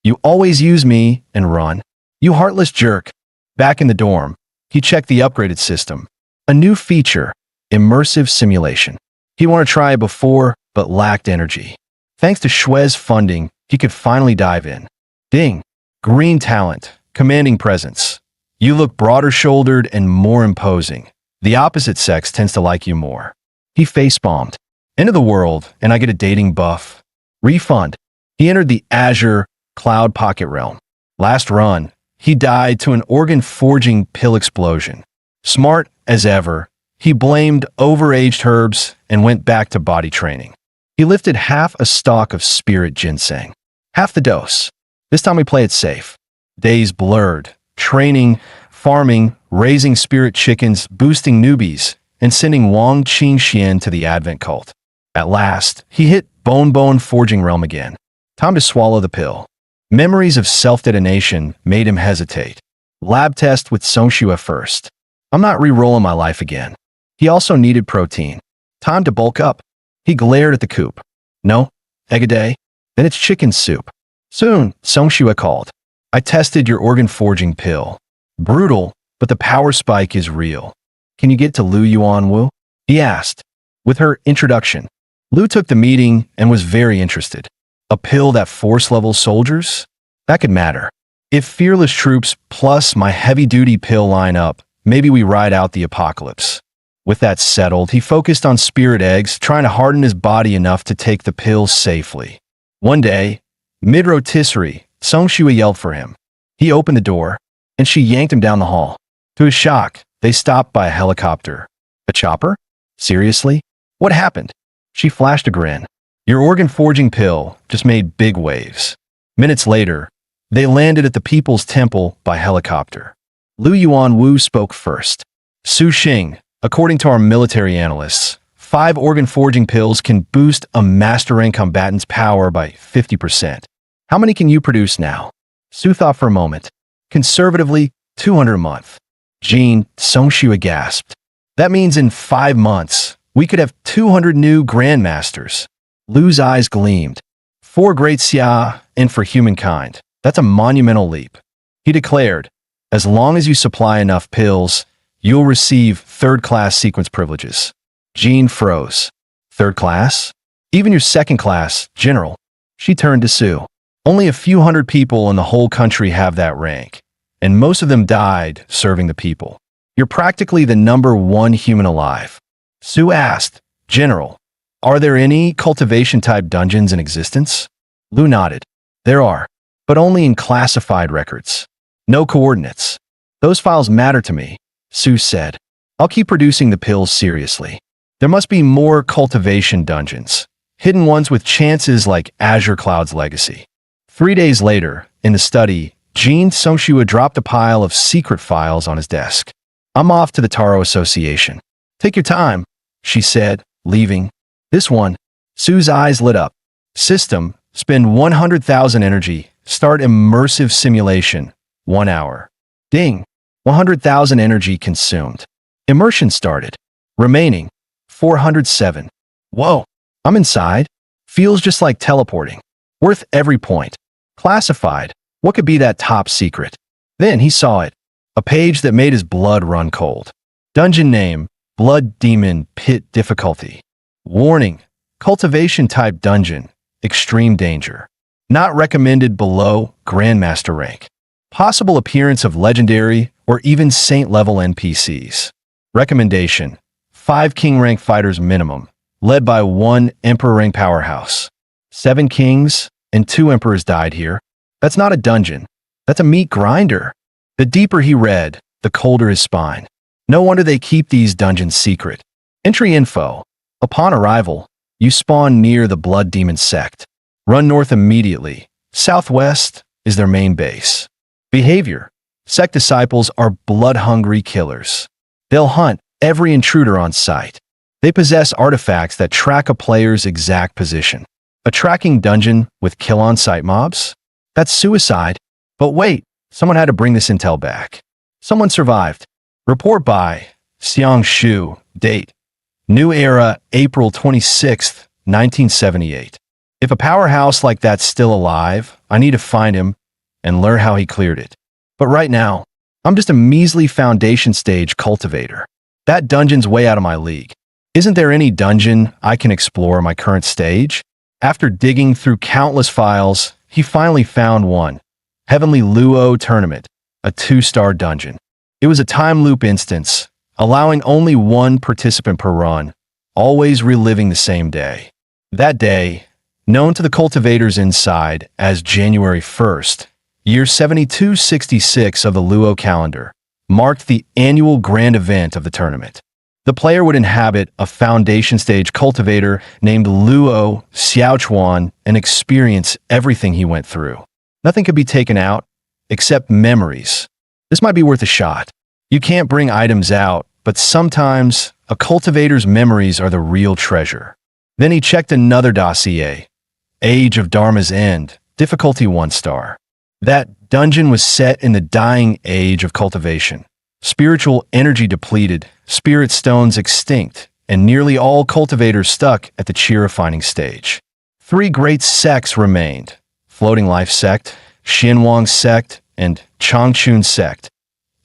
S1: You always use me and run. You heartless jerk. Back in the dorm, he checked the upgraded system. A new feature, immersive simulation. He wanted to try it before, but lacked energy. Thanks to Shui's funding, he could finally dive in. Ding. Green talent. Commanding presence. You look broader-shouldered and more imposing. The opposite sex tends to like you more. He face-bombed. Into the world, and I get a dating buff. Refund. He entered the Azure Cloud Pocket realm. Last run, he died to an organ-forging pill explosion. Smart as ever, he blamed overaged herbs and went back to body training. He lifted half a stalk of spirit ginseng. Half the dose. This time we play it safe. Days blurred. Training, farming, raising spirit chickens, boosting newbies, and sending Wang Qingxian to the Advent cult. At last, he hit bone forging realm again. Time to swallow the pill. Memories of self-detonation made him hesitate. Lab test with Songshua first. I'm not re-rolling my life again. He also needed protein. Time to bulk up. He glared at the coop. No, egg a day. Then it's chicken soup. Soon, Songshua called. I tested your organ forging pill. Brutal, but the power spike is real. Can you get to Lu Yuanwu? He asked. With her introduction, Lu took the meeting and was very interested. A pill that force-level soldiers? That could matter. If fearless troops plus my heavy-duty pill line up, maybe we ride out the apocalypse. With that settled, he focused on spirit eggs, trying to harden his body enough to take the pills safely. One day, mid-rotisserie, Songshua yelled for him. He opened the door, and she yanked him down the hall. To his shock, they stopped by a helicopter. A chopper? Seriously? What happened? She flashed a grin. Your organ-forging pill just made big waves. Minutes later, they landed at the People's Temple by helicopter. Lu Yuanwu spoke first. Su Xing, according to our military analysts, 5 organ-forging pills can boost a master-rank combatant's power by 50%. How many can you produce now? Su thought for a moment. Conservatively, 200 a month. Jean, Songshua gasped. That means in 5 months, we could have 200 new grandmasters. Lu's eyes gleamed. 4 great xia, and for humankind. That's a monumental leap. He declared, as long as you supply enough pills, you'll receive third-class sequence privileges. Jean froze. Third class? Even your second class, General. She turned to Su. Only a few hundred people in the whole country have that rank, and most of them died serving the people. You're practically the #1 human alive. Su asked, General, are there any cultivation-type dungeons in existence? Lu nodded. There are, but only in classified records. No coordinates. Those files matter to me, Su said. I'll keep producing the pills seriously. There must be more cultivation dungeons, hidden ones with chances like Azure Cloud's legacy. 3 days later, in the study, Jean Songshua dropped a pile of secret files on his desk. I'm off to the Taro Association. Take your time, she said, leaving. This one. Su's eyes lit up. System, spend 100,000 energy, start immersive simulation, 1 hour. Ding, 100,000 energy consumed. Immersion started. Remaining, 407. Whoa, I'm inside. Feels just like teleporting. Worth every point. Classified. What could be that top secret? Then he saw it. A page that made his blood run cold. Dungeon name, Blood Demon Pit Difficulty. Warning, cultivation-type dungeon, extreme danger. Not recommended below Grandmaster rank. Possible appearance of legendary or even saint-level NPCs. Recommendation, 5 king rank fighters minimum, led by 1 emperor rank powerhouse. 7 kings and 2 emperors died here. That's not a dungeon. That's a meat grinder. The deeper he read, the colder his spine. No wonder they keep these dungeons secret. Entry info. Upon arrival, you spawn near the Blood Demon sect. Run north immediately. Southwest is their main base. Behavior. Sect disciples are blood-hungry killers. They'll hunt every intruder on sight. They possess artifacts that track a player's exact position. A tracking dungeon with kill-on-sight mobs? That's suicide. But wait, someone had to bring this intel back. Someone survived. Report by Xiang Shu. Date. New Era, April 26th, 1978. If a powerhouse like that's still alive, I need to find him and learn how he cleared it. But right now, I'm just a measly foundation stage cultivator. That dungeon's way out of my league. Isn't there any dungeon I can explore my current stage? After digging through countless files, he finally found one. Heavenly Luo Tournament, a 2-star dungeon. It was a time loop instance, allowing only 1 participant per run, always reliving the same day. That day, known to the cultivators inside as January 1st, year 7266 of the Luo calendar, marked the annual grand event of the tournament. The player would inhabit a foundation stage cultivator named Luo Xiaochuan and experience everything he went through. Nothing could be taken out, except memories. This might be worth a shot. You can't bring items out, but sometimes a cultivator's memories are the real treasure. Then he checked another dossier. Age of Dharma's End, difficulty 1 star. That dungeon was set in the dying age of cultivation. Spiritual energy depleted, spirit stones extinct, and nearly all cultivators stuck at the chi refining stage. 3 great sects remained: Floating Life Sect, Xinhuang Sect, and Changchun Sect,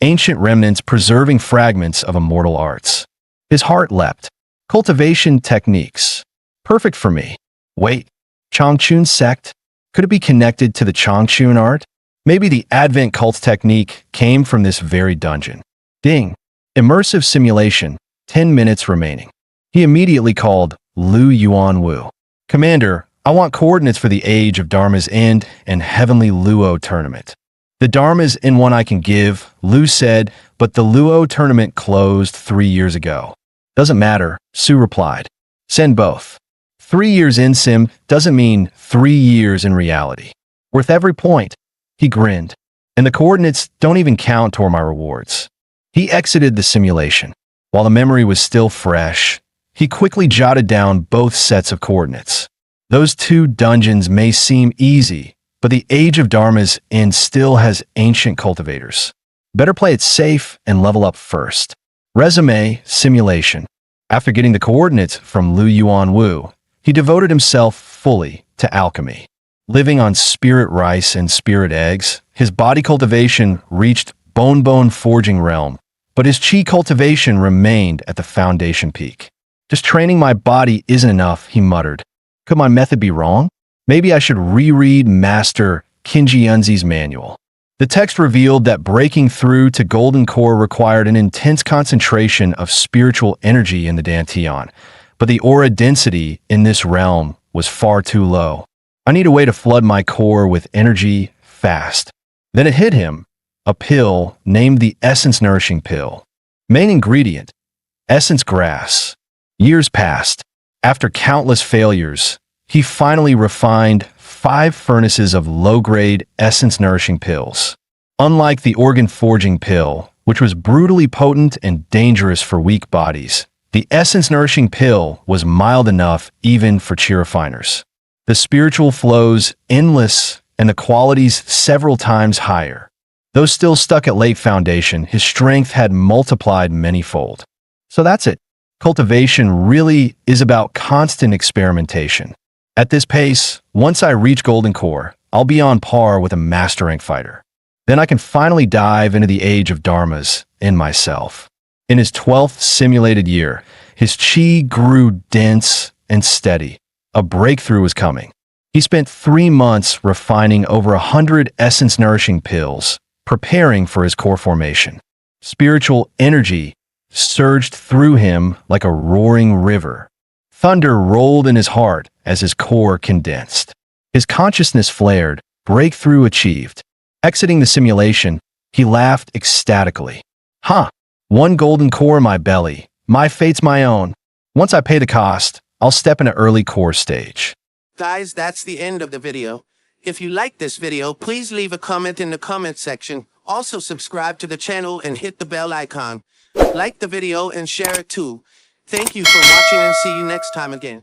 S1: ancient remnants preserving fragments of immortal arts. His heart leapt. Cultivation techniques. Perfect for me. Wait, Changchun Sect? Could it be connected to the Changchun art? Maybe the Advent cult technique came from this very dungeon. Ding. Immersive simulation. 10 minutes remaining. He immediately called Lu Yuanwu. Commander, I want coordinates for the Age of Dharma's End and Heavenly Luo tournament. The Dharma's in one I can give, Lu said, but the Luo tournament closed 3 years ago. Doesn't matter, Su replied. Send both. 3 years in sim doesn't mean 3 years in reality. Worth every point. He grinned. And the coordinates don't even count toward my rewards. He exited the simulation. While the memory was still fresh, he quickly jotted down both sets of coordinates. Those 2 dungeons may seem easy, but the Age of Dharma's End still has ancient cultivators. Better play it safe and level up first. Resume, simulation. After getting the coordinates from Lu Yuanwu, he devoted himself fully to alchemy. Living on spirit rice and spirit eggs, his body cultivation reached bone forging realm, but his chi cultivation remained at the foundation peak. Just training my body isn't enough, he muttered. Could my method be wrong? Maybe I should reread Master Kinji Yunzi's manual. The text revealed that breaking through to Golden Core required an intense concentration of spiritual energy in the Dantian, but the aura density in this realm was far too low. I need a way to flood my core with energy fast. Then it hit him. A pill named the Essence Nourishing Pill. Main ingredient: essence grass. Years passed. After countless failures, he finally refined 5 furnaces of low-grade essence nourishing pills. Unlike the organ forging pill, which was brutally potent and dangerous for weak bodies, the essence nourishing pill was mild enough even for chi refiners. The spiritual flows endless and the qualities several times higher. Though still stuck at late foundation, his strength had multiplied manyfold. So that's it. Cultivation really is about constant experimentation. At this pace, once I reach Golden Core, I'll be on par with a master rank fighter. Then I can finally dive into the Age of Dharmas in myself. In his 12th simulated year, his chi grew dense and steady. A breakthrough was coming. He spent 3 months refining over 100 essence-nourishing pills, preparing for his core formation. Spiritual energy surged through him like a roaring river. Thunder rolled in his heart as his core condensed. His consciousness flared, breakthrough achieved. Exiting the simulation, he laughed ecstatically. Huh, 1 golden core in my belly. My fate's my own. Once I pay the cost, I'll step into early core stage.
S2: Guys, that's the end of the video. If you liked this video, please leave a comment in the comment section. Also subscribe to the channel and hit the bell icon. Like the video and share it too. Thank you for watching and see you next time again.